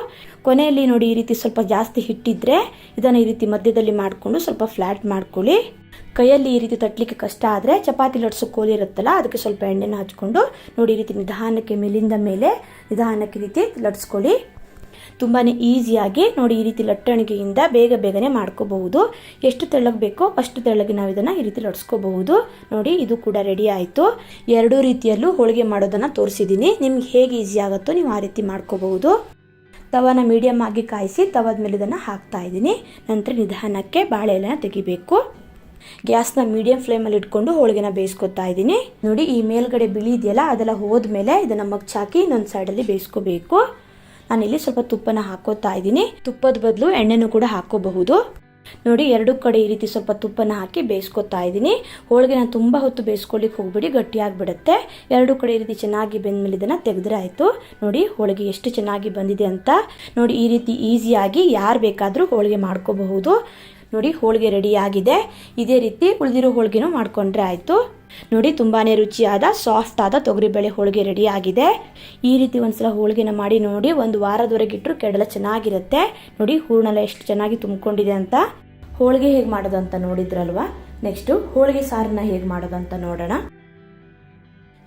ಕೊನೆಯಲ್ಲಿ ನೋಡಿ ಈ ರೀತಿ ಸ್ವಲ್ಪ ಜಾಸ್ತಿ ಹಿಟ್ಟಿದ್ರೆ ಇದನ್ನು ಈ ರೀತಿ ಮಧ್ಯದಲ್ಲಿ ಮಾಡಿಕೊಂಡು ಸ್ವಲ್ಪ ಫ್ಲ್ಯಾಟ್ ಮಾಡ್ಕೊಳ್ಳಿ. ಕೈಯಲ್ಲಿ ಈ ರೀತಿ ತಟ್ಟಲಿಕ್ಕೆ ಕಷ್ಟ ಆದರೆ ಚಪಾತಿ ಲಟ್ಸೋ ಕೋಲಿ ಇರುತ್ತಲ್ಲ, ಅದಕ್ಕೆ ಸ್ವಲ್ಪ ಎಣ್ಣೆನ ಹಚ್ಕೊಂಡು ನೋಡಿ ಈ ರೀತಿ ನಿಧಾನಕ್ಕೆ ಮೇಲಿಂದ ಮೇಲೆ ನಿಧಾನಕ್ಕೆ ರೀತಿ ಲಟ್ಸ್ಕೊಳ್ಳಿ. ತುಂಬಾ ಈಸಿಯಾಗಿ ನೋಡಿ ಈ ರೀತಿ ಲಟ್ಟಣಿಗೆಯಿಂದ ಬೇಗನೆ ಮಾಡ್ಕೋಬಹುದು. ಎಷ್ಟು ತೆಳ್ಳಗೆ ಬೇಕೋ ಅಷ್ಟು ತೆಳ್ಳಗೆ ನಾವು ಇದನ್ನು ಈ ರೀತಿ ಲಟ್ಸ್ಕೋಬಹುದು. ನೋಡಿ ಇದು ಕೂಡ ರೆಡಿ ಆಯಿತು. ಎರಡೂ ರೀತಿಯಲ್ಲೂ ಹೋಳಿಗೆ ಮಾಡೋದನ್ನು ತೋರಿಸಿದ್ದೀನಿ. ನಿಮ್ಗೆ ಹೇಗೆ ಈಸಿ ಆಗುತ್ತೋ ನೀವು ಆ ರೀತಿ ಮಾಡ್ಕೋಬಹುದು. ತವಾನ ಮೀಡಿಯಮ್ ಆಗಿ ಕಾಯಿಸಿ ತವಾದ ಮೇಲೆ ಇದನ್ನು ಹಾಕ್ತಾ ಇದ್ದೀನಿ. ನಂತರ ನಿಧಾನಕ್ಕೆ ಬಾಳೆ ಎಲೆನ ತೆಗಿಬೇಕು. ಗ್ಯಾಸ್ನ ಮೀಡಿಯಂ ಫ್ಲೇಮಲ್ಲಿ ಇಟ್ಕೊಂಡು ಹೋಳಿಗೆನ ಬೇಯಿಸ್ಕೊತಾ ಇದ್ದೀನಿ. ನೋಡಿ ಈ ಮೇಲ್ಗಡೆ ಬಿಳಿ ಇದೆಯಲ್ಲ ಅದೆಲ್ಲ ಹೋದ್ಮೇಲೆ ಇದನ್ನು ಮಗ್ಚಾಕಿ ಇನ್ನೊಂದು ಸೈಡಲ್ಲಿ ಬೇಯಿಸ್ಕೋಬೇಕು. ನಾನಿಲ್ಲಿ ಸ್ವಲ್ಪ ತುಪ್ಪನ ಹಾಕೋತಾ ಇದ್ದೀನಿ. ತುಪ್ಪದ ಬದಲು ಎಣ್ಣೆನೂ ಕೂಡ ಹಾಕೋಬಹುದು. ನೋಡಿ ಎರಡು ಕಡೆ ಈ ರೀತಿ ಸ್ವಲ್ಪ ತುಪ್ಪನ ಹಾಕಿ ಬೇಯಿಸ್ಕೊತಾ ಇದ್ದೀನಿ. ಹೋಳಿಗೆನ ತುಂಬ ಹೊತ್ತು ಬೇಯಿಸ್ಕೊಳ್ಳಿಕ್ಕೆ ಹೋಗ್ಬಿಡಿ, ಗಟ್ಟಿಯಾಗಿಬಿಡುತ್ತೆ. ಎರಡು ಕಡೆ ಈ ರೀತಿ ಚೆನ್ನಾಗಿ ಬೆಂದ್ಮೇಲೆ ಇದನ್ನು ತೆಗೆದ್ರೆ ಆಯಿತು. ನೋಡಿ ಹೋಳಿಗೆ ಎಷ್ಟು ಚೆನ್ನಾಗಿ ಬಂದಿದೆ ಅಂತ. ನೋಡಿ ಈ ರೀತಿ ಈಸಿಯಾಗಿ ಯಾರು ಬೇಕಾದರೂ ಹೋಳಿಗೆ ಮಾಡ್ಕೋಬಹುದು. ನೋಡಿ ಹೋಳಿಗೆ ರೆಡಿ ಆಗಿದೆ. ಇದೇ ರೀತಿ ಉಳಿದಿರೋ ಹೋಳಿಗೆನೂ ಮಾಡ್ಕೊಂಡ್ರೆ ಆಯಿತು. ನೋಡಿ ತುಂಬಾ ರುಚಿಯಾದ ಸಾಫ್ಟ್ ಆದ ತೊಗರಿಬೇಳೆ ಹೋಳಿಗೆ ರೆಡಿ ಆಗಿದೆ. ಈ ರೀತಿ ಒಂದ್ಸಲ ಹೋಳಿಗೆನ ಮಾಡಿ ನೋಡಿ, ಒಂದು ವಾರದವರೆಗೆ ಇಟ್ಟರು ಕೆಡಲ ಚೆನ್ನಾಗಿರುತ್ತೆ. ನೋಡಿ ಹೂರಣೆಲ್ಲ ಎಷ್ಟು ಚೆನ್ನಾಗಿ ತುಂಬಿಕೊಂಡಿದೆ ಅಂತ. ಹೋಳಿಗೆ ಹೇಗೆ ಮಾಡೋದು ಅಂತ ನೋಡಿದ್ರಲ್ವಾ. ನೆಕ್ಸ್ಟು ಹೋಳಿಗೆ ಸಾರನ್ನ ಹೇಗೆ ಮಾಡೋದು ಅಂತ ನೋಡೋಣ.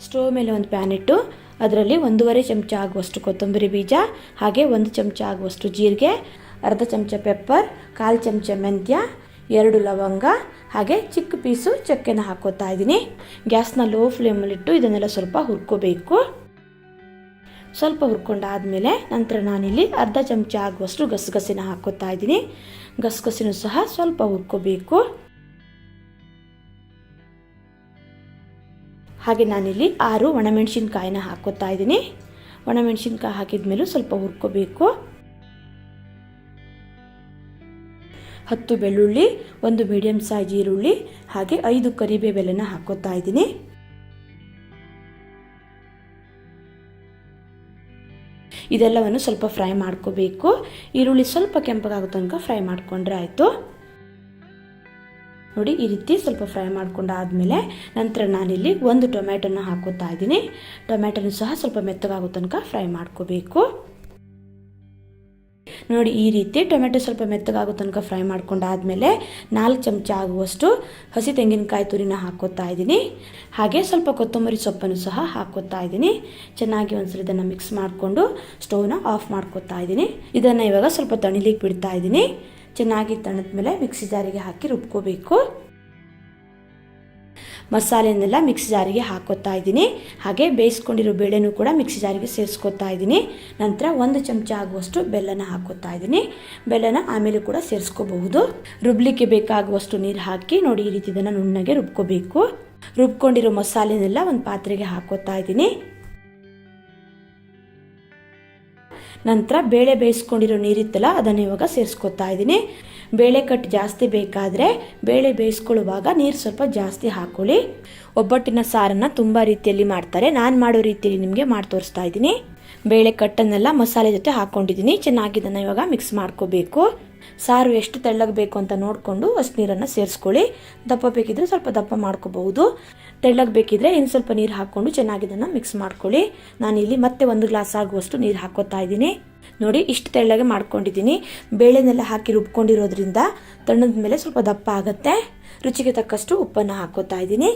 ಸ್ಟವ್ ಮೇಲೆ ಒಂದು ಪ್ಯಾನ್ ಇಟ್ಟು ಅದರಲ್ಲಿ 1.5 ಚಮಚ ಆಗುವಷ್ಟು ಕೊತ್ತಂಬರಿ ಬೀಜ, ಹಾಗೆ 1 ಚಮಚ ಆಗುವಷ್ಟು ಜೀರಿಗೆ, ಅರ್ಧ ಚಮಚ ಪೆಪ್ಪರ್, 1/4 ಚಮಚ ಮೆಂತ್ಯ, 2 ಲವಂಗ, ಹಾಗೆ ಚಿಕ್ಕ ಪೀಸು ಚಕ್ಕೆನ ಹಾಕೋತಾ ಇದ್ದೀನಿ. ಗ್ಯಾಸ್ನ ಲೋ ಫ್ಲೇಮಲ್ಲಿಟ್ಟು ಇದನ್ನೆಲ್ಲ ಸ್ವಲ್ಪ ಹುರ್ಕೋಬೇಕು. ಸ್ವಲ್ಪ ಹುರ್ಕೊಂಡಾದ್ಮೇಲೆ ನಂತರ ನಾನಿಲ್ಲಿ ಅರ್ಧ ಚಮಚ ಆಗುವಷ್ಟು ಗಸಗಸಿನ ಹಾಕೋತಾ ಇದ್ದೀನಿ. ಗಸಗಸಿನೂ ಸಹ ಸ್ವಲ್ಪ ಹುರ್ಕೋಬೇಕು. ಹಾಗೆ ನಾನಿಲ್ಲಿ 6 ಒಣಮೆಣಸಿನ್ಕಾಯಿನ ಹಾಕೋತಾ ಇದ್ದೀನಿ. ಒಣಮೆಣಸಿನ್ಕಾಯಿ ಹಾಕಿದ್ಮೇಲೂ ಸ್ವಲ್ಪ ಹುರ್ಕೋಬೇಕು. 10 ಬೆಳ್ಳುಳ್ಳಿ, 1 ಮೀಡಿಯಂ ಸೈಜ್ ಈರುಳ್ಳಿ, ಹಾಗೆ 5 ಕರಿಬೇವೆಲೆನ ಹಾಕೋತಾ ಇದ್ದೀನಿ. ಇದೆಲ್ಲವನ್ನು ಸ್ವಲ್ಪ ಫ್ರೈ ಮಾಡ್ಕೋಬೇಕು. ಈರುಳ್ಳಿ ಸ್ವಲ್ಪ ಕೆಂಪಗಾಗೋ ತನಕ ಫ್ರೈ ಮಾಡ್ಕೊಂಡ್ರೆ ಆಯಿತು. ನೋಡಿ ಈ ರೀತಿ ಸ್ವಲ್ಪ ಫ್ರೈ ಮಾಡ್ಕೊಂಡಾದ್ಮೇಲೆ ನಂತರ ನಾನಿಲ್ಲಿ 1 ಟೊಮೆಟೊನ ಹಾಕೋತಾ ಇದ್ದೀನಿ. ಟೊಮೆಟೊನು ಸಹ ಸ್ವಲ್ಪ ಮೆತ್ತಗಾಗೋ ತನಕ ಫ್ರೈ ಮಾಡ್ಕೋಬೇಕು. ನೋಡಿ ಈ ರೀತಿ ಟೊಮೆಟೊ ಸ್ವಲ್ಪ ಮೆತ್ತಗಾಗೋ ತನಕ ಫ್ರೈ ಮಾಡ್ಕೊಂಡಾದ್ಮೇಲೆ 4 ಚಮಚ ಆಗುವಷ್ಟು ಹಸಿ ತೆಂಗಿನಕಾಯಿ ತುರಿನ ಹಾಕೋತಾ ಇದ್ದೀನಿ. ಹಾಗೆ ಸ್ವಲ್ಪ ಕೊತ್ತಂಬರಿ ಸೊಪ್ಪನ್ನು ಸಹ ಹಾಕೋತಾ ಇದ್ದೀನಿ. ಚೆನ್ನಾಗಿ ಒಂದ್ಸಲ ಇದನ್ನು ಮಿಕ್ಸ್ ಮಾಡಿಕೊಂಡು ಸ್ಟವ್ನ ಆಫ್ ಮಾಡ್ಕೋತಾ ಇದ್ದೀನಿ. ಇದನ್ನು ಇವಾಗ ಸ್ವಲ್ಪ ತಣಿಲಿಕ್ಕೆ ಬಿಡ್ತಾ ಇದ್ದೀನಿ. ಚೆನ್ನಾಗಿ ತಣಿದ ಮೇಲೆ ಮಿಕ್ಸಿ ಜಾರಿಗೆ ಹಾಕಿ ರುಬ್ಕೋಬೇಕು. ಮಸಾಲೆನೆಲ್ಲ ಮಿಕ್ಸಿ ಜಾರಿಗೆ ಹಾಕೋತಾ ಇದ್ದೀನಿ. ಹಾಗೆ ಬೇಯಿಸ್ಕೊಂಡಿರೋ ಬೇಳೆನೂ ಕೂಡ ಮಿಕ್ಸಿ ಜಾರಿಗೆ ಸೇರಿಸ್ಕೊತಾ ಇದ್ದೀನಿ. ನಂತರ 1 ಚಮಚ ಆಗುವಷ್ಟು ಬೆಲ್ಲನ ಹಾಕೋತಾ ಇದ್ದೀನಿ. ಬೆಲ್ಲನ ಆಮೇಲೆ ಕೂಡ ಸೇರಿಸ್ಕೋಬಹುದು. ರುಬ್ಲಿಕ್ಕೆ ಬೇಕಾಗುವಷ್ಟು ನೀರು ಹಾಕಿ ನೋಡಿ ಈ ರೀತಿ ಇದನ್ನು ನುಣ್ಣಗೆ ರುಬ್ಕೋಬೇಕು. ರುಬ್ಕೊಂಡಿರೋ ಮಸಾಲೆನೆಲ್ಲ ಒಂದು ಪಾತ್ರೆಗೆ ಹಾಕೋತಾ ಇದ್ದೀನಿ. ನಂತರ ಬೇಳೆ ಬೇಯಿಸ್ಕೊಂಡಿರೋ ನೀರಿತ್ತಲ್ಲ ಅದನ್ನು ಇವಾಗ ಸೇರಿಸ್ಕೊತಾ ಇದ್ದೀನಿ. ಬೇಳೆ ಕಟ್ಟು ಜಾಸ್ತಿ ಬೇಕಾದರೆ ಬೇಳೆ ಬೇಯಿಸ್ಕೊಳ್ಳುವಾಗ ನೀರು ಸ್ವಲ್ಪ ಜಾಸ್ತಿ ಹಾಕೊಳ್ಳಿ. ಒಬ್ಬಟ್ಟಿನ ಸಾರನ್ನು ತುಂಬ ರೀತಿಯಲ್ಲಿ ಮಾಡ್ತಾರೆ. ನಾನು ಮಾಡೋ ರೀತಿಯಲ್ಲಿ ನಿಮಗೆ ಮಾಡಿ ತೋರಿಸ್ತಾ ಇದ್ದೀನಿ. ಬೇಳೆ ಕಟ್ಟನ್ನೆಲ್ಲ ಮಸಾಲೆ ಜೊತೆ ಹಾಕ್ಕೊಂಡಿದ್ದೀನಿ. ಚೆನ್ನಾಗಿ ಇದನ್ನು ಇವಾಗ ಮಿಕ್ಸ್ ಮಾಡ್ಕೋಬೇಕು. ಸಾರು ಎಷ್ಟು ತೆಳ್ಳಗೆ ಬೇಕು ಅಂತ ನೋಡಿಕೊಂಡು ಅಷ್ಟು ನೀರನ್ನು ಸೇರಿಸ್ಕೊಳ್ಳಿ. ದಪ್ಪ ಬೇಕಿದ್ರೆ ಸ್ವಲ್ಪ ದಪ್ಪ ಮಾಡ್ಕೋಬಹುದು. ತೆಳ್ಳಗೆ ಬೇಕಿದ್ರೆ ಇನ್ನು ಸ್ವಲ್ಪ ನೀರು ಹಾಕ್ಕೊಂಡು ಚೆನ್ನಾಗಿ ಇದನ್ನು ಮಿಕ್ಸ್ ಮಾಡ್ಕೊಳ್ಳಿ. ನಾನಿಲ್ಲಿ ಮತ್ತೆ 1 ಗ್ಲಾಸ್ ಆಗುವಷ್ಟು ನೀರು ಹಾಕೋತಾ ಇದ್ದೀನಿ. ನೋಡಿ ಇಷ್ಟು ತೆಳ್ಳಗೆ ಮಾಡ್ಕೊಂಡಿದ್ದೀನಿ. ಬೇಳೆನೆಲ್ಲ ಹಾಕಿ ರುಬ್ಕೊಂಡಿರೋದ್ರಿಂದ ತಣ್ಣದ ಮೇಲೆ ಸ್ವಲ್ಪ ದಪ್ಪ ಆಗುತ್ತೆ. ರುಚಿಗೆ ತಕ್ಕಷ್ಟು ಉಪ್ಪನ್ನು ಹಾಕೋತಾ ಇದ್ದೀನಿ.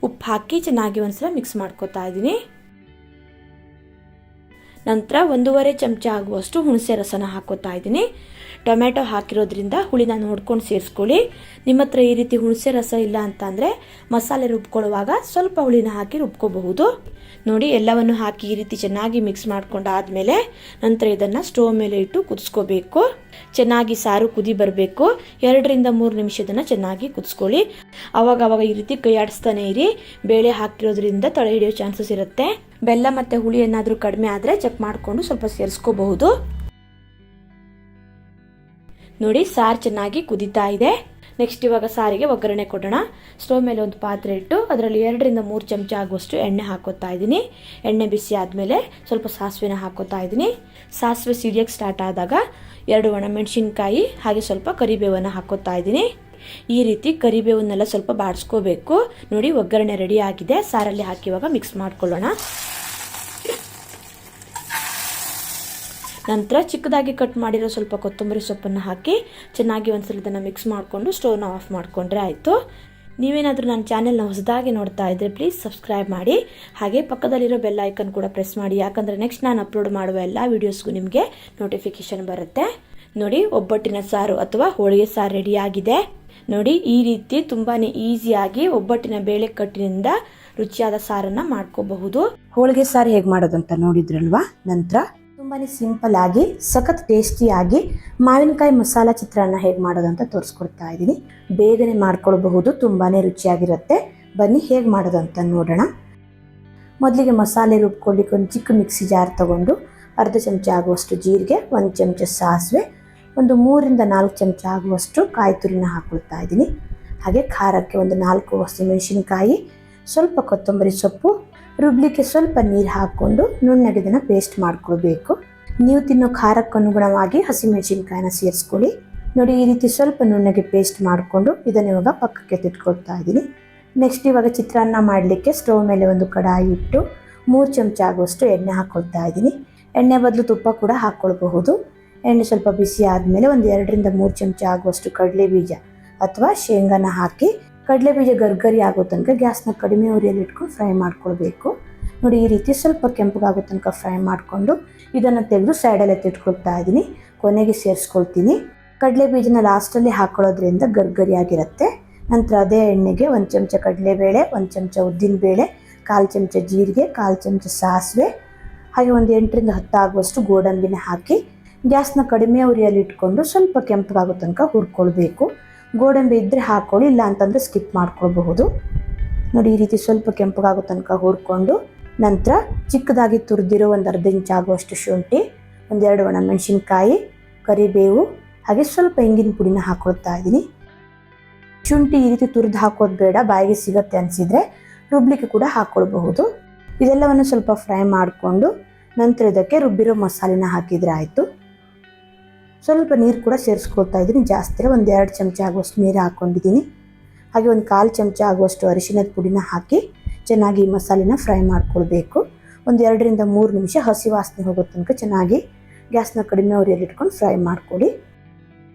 ಉಪ್ಪು ಹಾಕಿ ಚೆನ್ನಾಗಿ ಒಂದ್ಸಲ ಮಿಕ್ಸ್ ಮಾಡ್ಕೋತಾ ಇದ್ದೀನಿ. ನಂತರ 1.5 ಚಮಚ ಆಗುವಷ್ಟು ಹುಣಸೆ ರಸನ ಹಾಕೋತಾ ಇದ್ದೀನಿ. ಟೊಮೆಟೊ ಹಾಕಿರೋದ್ರಿಂದ ಹುಳಿನ ನೋಡ್ಕೊಂಡು ಸೇರಿಸ್ಕೊಳ್ಳಿ. ನಿಮ್ಮ ಹತ್ರ ಈ ರೀತಿ ಹುಣಸೆ ರಸ ಇಲ್ಲ ಅಂತಂದರೆ ಮಸಾಲೆ ರುಬ್ಕೊಳ್ಳುವಾಗ ಸ್ವಲ್ಪ ಹುಳಿನ ಹಾಕಿ ರುಬ್ಕೋಬಹುದು. ನೋಡಿ ಎಲ್ಲವನ್ನು ಹಾಕಿ ಈ ರೀತಿ ಚೆನ್ನಾಗಿ ಮಿಕ್ಸ್ ಮಾಡ್ಕೊಂಡಾದ್ಮೇಲೆ ನಂತರ ಇದನ್ನು ಸ್ಟೋವ್ ಮೇಲೆ ಇಟ್ಟು ಕುದಿಸ್ಕೋಬೇಕು. ಚೆನ್ನಾಗಿ ಸಾರು ಕುದಿ ಬರಬೇಕು. 2ರಿಂದ 3 ನಿಮಿಷ ಇದನ್ನು ಚೆನ್ನಾಗಿ ಕುದಿಸ್ಕೊಳ್ಳಿ. ಅವಾಗ ಈ ರೀತಿ ಕೈ ಆಡಿಸ್ತಾನೆ ಇರಿ. ಬೇಳೆ ಹಾಕಿರೋದ್ರಿಂದ ತಳ ಹಿಡಿಯೋ ಚಾನ್ಸಸ್ ಇರುತ್ತೆ. ಬೆಲ್ಲ ಮತ್ತು ಹುಳಿ ಏನಾದರೂ ಕಡಿಮೆ ಆದರೆ ಚೆಕ್ ಮಾಡಿಕೊಂಡು ಸ್ವಲ್ಪ ಸೇರಿಸ್ಕೋಬಹುದು. ನೋಡಿ ಸಾರು ಚೆನ್ನಾಗಿ ಕುದೀತಾ ಇದೆ. ನೆಕ್ಸ್ಟ್ ಇವಾಗ ಸಾರಿಗೆ ಒಗ್ಗರಣೆ ಕೊಡೋಣ. ಸ್ಟೋವ್ ಮೇಲೆ ಒಂದು ಪಾತ್ರೆ ಇಟ್ಟು ಅದರಲ್ಲಿ 2ರಿಂದ 3 ಚಮಚ ಆಗುವಷ್ಟು ಎಣ್ಣೆ ಹಾಕೋತಾ ಇದ್ದೀನಿ. ಎಣ್ಣೆ ಬಿಸಿ ಆದಮೇಲೆ ಸ್ವಲ್ಪ ಸಾಸಿವೆನ ಹಾಕೋತಾ ಇದ್ದೀನಿ. ಸಾಸಿವೆ ಸಿಡಿಯೋಕ್ಕೆ ಸ್ಟಾರ್ಟ್ ಆದಾಗ 2 ಒಣಮೆಣಸಿನ್ಕಾಯಿ ಹಾಗೆ ಸ್ವಲ್ಪ ಕರಿಬೇವನ್ನು ಹಾಕೋತಾ ಇದ್ದೀನಿ. ಈ ರೀತಿ ಕರಿಬೇವನ್ನೆಲ್ಲ ಸ್ವಲ್ಪ ಬಾಡಿಸ್ಕೋಬೇಕು. ನೋಡಿ ಒಗ್ಗರಣೆ ರೆಡಿ ಆಗಿದೆ. ಸಾರಲ್ಲಿ ಹಾಕಿ ಇವಾಗ ಮಿಕ್ಸ್ ಮಾಡ್ಕೊಳ್ಳೋಣ. ನಂತರ ಚಿಕ್ಕದಾಗಿ ಕಟ್ ಮಾಡಿರೋ ಸ್ವಲ್ಪ ಕೊತ್ತಂಬರಿ ಸೊಪ್ಪನ್ನು ಹಾಕಿ ಚೆನ್ನಾಗಿ ಒಂದ್ಸಲ ಇದನ್ನು ಮಿಕ್ಸ್ ಮಾಡಿಕೊಂಡು ಸ್ಟೋವ್ನ ಆಫ್ ಮಾಡಿಕೊಂಡ್ರೆ ಆಯಿತು. ನೀವೇನಾದರೂ ನನ್ನ ಚಾನೆಲ್ನ ಹೊಸದಾಗಿ ನೋಡ್ತಾ ಇದ್ದರೆ ಪ್ಲೀಸ್ ಸಬ್ಸ್ಕ್ರೈಬ್ ಮಾಡಿ. ಹಾಗೆ ಪಕ್ಕದಲ್ಲಿರೋ ಬೆಲ್ ಐಕನ್ ಕೂಡ ಪ್ರೆಸ್ ಮಾಡಿ. ಯಾಕಂದರೆ ನೆಕ್ಸ್ಟ್ ನಾನು ಅಪ್ಲೋಡ್ ಮಾಡುವ ಎಲ್ಲ ವೀಡಿಯೋಸ್ಗೂ ನಿಮಗೆ ನೋಟಿಫಿಕೇಷನ್ ಬರುತ್ತೆ. ನೋಡಿ ಒಬ್ಬಟ್ಟಿನ ಸಾರು ಅಥವಾ ಹೋಳಿಗೆ ಸಾರು ರೆಡಿಯಾಗಿದೆ. ನೋಡಿ ಈ ರೀತಿ ತುಂಬಾ ಈಸಿಯಾಗಿ ಒಬ್ಬಟ್ಟಿನ ಬೇಳೆ ಕಟ್ಟಿನಿಂದ ರುಚಿಯಾದ ಸಾರನ್ನು ಮಾಡ್ಕೋಬಹುದು. ಹೋಳಿಗೆ ಸಾರು ಹೇಗೆ ಮಾಡೋದು ಅಂತ ನೋಡಿದ್ರಲ್ವಾ. ನಂತರ ತುಂಬಾ ಸಿಂಪಲ್ ಆಗಿ ಸಖತ್ ಟೇಸ್ಟಿಯಾಗಿ ಮಾವಿನಕಾಯಿ ಮಸಾಲ ಚಿತ್ರಾನ್ನ ಹೇಗೆ ಮಾಡೋದು ಅಂತ ತೋರಿಸ್ಕೊಡ್ತಾ ಇದ್ದೀನಿ. ಬೇಗನೆ ಮಾಡ್ಕೊಳ್ಬಹುದು. ತುಂಬಾ ರುಚಿಯಾಗಿರುತ್ತೆ. ಬನ್ನಿ ಹೇಗೆ ಮಾಡೋದು ಅಂತ ನೋಡೋಣ. ಮೊದಲಿಗೆ ಮಸಾಲೆ ರುಬ್ಕೊಳ್ಳಿಕ್ಕೆ ಒಂದು ಚಿಕ್ಕ ಮಿಕ್ಸಿ ಜಾರ್ ತಗೊಂಡು 1/2 ಚಮಚ ಆಗುವಷ್ಟು ಜೀರಿಗೆ, 1 ಚಮಚ ಸಾಸಿವೆ, ಒಂದು 3ರಿಂದ 4 ಚಮಚ ಆಗುವಷ್ಟು ಕಾಯಿ ತುರಿನ ಹಾಕೊಳ್ತಾ ಇದ್ದೀನಿ. ಹಾಗೆ ಖಾರಕ್ಕೆ ಒಂದು 4 ಹಸಿಮೆಣಸಿನಕಾಯಿ, ಸ್ವಲ್ಪ ಕೊತ್ತಂಬರಿ ಸೊಪ್ಪು, ರುಬ್ಲಿಕ್ಕೆ ಸ್ವಲ್ಪ ನೀರು ಹಾಕ್ಕೊಂಡು ನುಣ್ಣಗೆ ಇದನ್ನು ಪೇಸ್ಟ್ ಮಾಡ್ಕೊಳ್ಬೇಕು. ನೀವು ತಿನ್ನೋ ಖಾರಕ್ಕೆ ಅನುಗುಣವಾಗಿ ಹಸಿಮೆಣಸಿನ್ಕಾಯಿನ ಸೇರಿಸ್ಕೊಳ್ಳಿ. ನೋಡಿ ಈ ರೀತಿ ಸ್ವಲ್ಪ ನುಣ್ಣಗೆ ಪೇಸ್ಟ್ ಮಾಡಿಕೊಂಡು ಇದನ್ನು ಇವಾಗ ಪಕ್ಕಕ್ಕೆ ತಿಟ್ಕೊಳ್ತಾ ಇದ್ದೀನಿ. ನೆಕ್ಸ್ಟ್ ಇವಾಗ ಚಿತ್ರಾನ್ನ ಮಾಡಲಿಕ್ಕೆ ಸ್ಟವ್ ಮೇಲೆ ಒಂದು ಕಡಾಯಿ ಇಟ್ಟು 3 ಚಮಚ ಆಗುವಷ್ಟು ಎಣ್ಣೆ ಹಾಕ್ಕೊಳ್ತಾ ಇದ್ದೀನಿ. ಎಣ್ಣೆ ಬದಲು ತುಪ್ಪ ಕೂಡ ಹಾಕ್ಕೊಳ್ಬಹುದು. ಎಣ್ಣೆ ಸ್ವಲ್ಪ ಬಿಸಿ ಆದಮೇಲೆ ಒಂದು 2ರಿಂದ 3 ಚಮಚ ಆಗುವಷ್ಟು ಕಡಲೆ ಬೀಜ ಅಥವಾ ಶೇಂಗಾನ ಹಾಕಿ ಕಡಲೆ ಬೀಜ ಗರ್ಗರಿ ಆಗೋ ತನಕ ಗ್ಯಾಸ್ನ ಕಡಿಮೆ ಉರಿಯಲ್ಲಿ ಇಟ್ಕೊಂಡು ಫ್ರೈ ಮಾಡ್ಕೊಳ್ಬೇಕು. ನೋಡಿ ಈ ರೀತಿ ಸ್ವಲ್ಪ ಕೆಂಪಗಾಗೋ ತನಕ ಫ್ರೈ ಮಾಡಿಕೊಂಡು ಇದನ್ನು ತೆಗೆದು ಸೈಡಲ್ಲಿ ಎತ್ತಿಟ್ಕೊಳ್ತಾ ಇದ್ದೀನಿ. ಕೊನೆಗೆ ಸೇರಿಸ್ಕೊಳ್ತೀನಿ. ಕಡಲೆ ಬೀಜನ ಲಾಸ್ಟಲ್ಲಿ ಹಾಕೊಳ್ಳೋದ್ರಿಂದ ಗರ್ಗರಿ ಆಗಿರುತ್ತೆ. ನಂತರ ಅದೇ ಎಣ್ಣೆಗೆ 1 ಚಮಚ ಕಡಲೆಬೇಳೆ, 1 ಚಮಚ ಉದ್ದಿನಬೇಳೆ, 1/4 ಚಮಚ ಜೀರಿಗೆ, 1/4 ಚಮಚ ಸಾಸಿವೆ, ಹಾಗೆ ಒಂದು 8ರಿಂದ 10 ಆಗುವಷ್ಟು ಗೋಡಂಬಿನ ಹಾಕಿ ಗ್ಯಾಸ್ನ ಕಡಿಮೆ ಉರಿಯಲ್ಲಿ ಇಟ್ಕೊಂಡು ಸ್ವಲ್ಪ ಕೆಂಪಗಾಗೋ ತನಕ ಹುರ್ಕೊಳ್ಬೇಕು. ಗೋಡಂಬಿ ಇದ್ದರೆ ಹಾಕ್ಕೊಳ್ಳಿ, ಇಲ್ಲ ಅಂತಂದರೆ ಸ್ಕಿಪ್ ಮಾಡ್ಕೊಳ್ಬಹುದು. ನೋಡಿ ಈ ರೀತಿ ಸ್ವಲ್ಪ ಕೆಂಪಗಾಗೋ ತನಕ ಹುರ್ಕೊಂಡು ನಂತರ ಚಿಕ್ಕದಾಗಿ ತುರಿದಿರೋ ಒಂದು 1/2 ಇಂಚ್ ಆಗುವಷ್ಟು ಶುಂಠಿ, 1-2 ಒಣಮೆಣಸಿನ್ಕಾಯಿ, ಕರಿಬೇವು ಹಾಗೆ ಸ್ವಲ್ಪ ಇಂಗಿನ ಪುಡಿನ ಹಾಕ್ಕೊಳ್ತಾ ಇದ್ದೀನಿ. ಶುಂಠಿ ಈ ರೀತಿ ತುರಿದು ಹಾಕೋದು ಬೇಡ, ಬಾಯಿಗೆ ಸಿಗತ್ತೆ ಅನಿಸಿದರೆ ರುಬ್ಲಿಕ್ಕೆ ಕೂಡ ಹಾಕ್ಕೊಳ್ಬಹುದು. ಇದೆಲ್ಲವನ್ನು ಸ್ವಲ್ಪ ಫ್ರೈ ಮಾಡಿಕೊಂಡು ನಂತರ ಇದಕ್ಕೆ ರುಬ್ಬಿರೋ ಮಸಾಲೆನ ಹಾಕಿದರೆ ಆಯಿತು. ಸ್ವಲ್ಪ ನೀರು ಕೂಡ ಸೇರಿಸ್ಕೊಳ್ತಾ ಇದ್ದೀನಿ. ಜಾಸ್ತಿ ಒಂದು 2 ಚಮಚ ಆಗುವಷ್ಟು ನೀರು ಹಾಕ್ಕೊಂಡಿದ್ದೀನಿ. ಹಾಗೆ ಒಂದು 1/4 ಚಮಚ ಆಗುವಷ್ಟು ಅರಿಶಿಣದ ಪುಡಿನ ಹಾಕಿ ಚೆನ್ನಾಗಿ ಮಸಾಲೆನ ಫ್ರೈ ಮಾಡ್ಕೊಳ್ಬೇಕು. ಒಂದು 2ರಿಂದ 3 ನಿಮಿಷ ಹಸಿ ವಾಸನೆ ಹೋಗೋ ತನಕ ಚೆನ್ನಾಗಿ ಗ್ಯಾಸ್ನ ಕಡಿಮೆ ಉರಿಯಲ್ಲಿ ಇಟ್ಕೊಂಡು ಫ್ರೈ ಮಾಡ್ಕೊಳ್ಳಿ.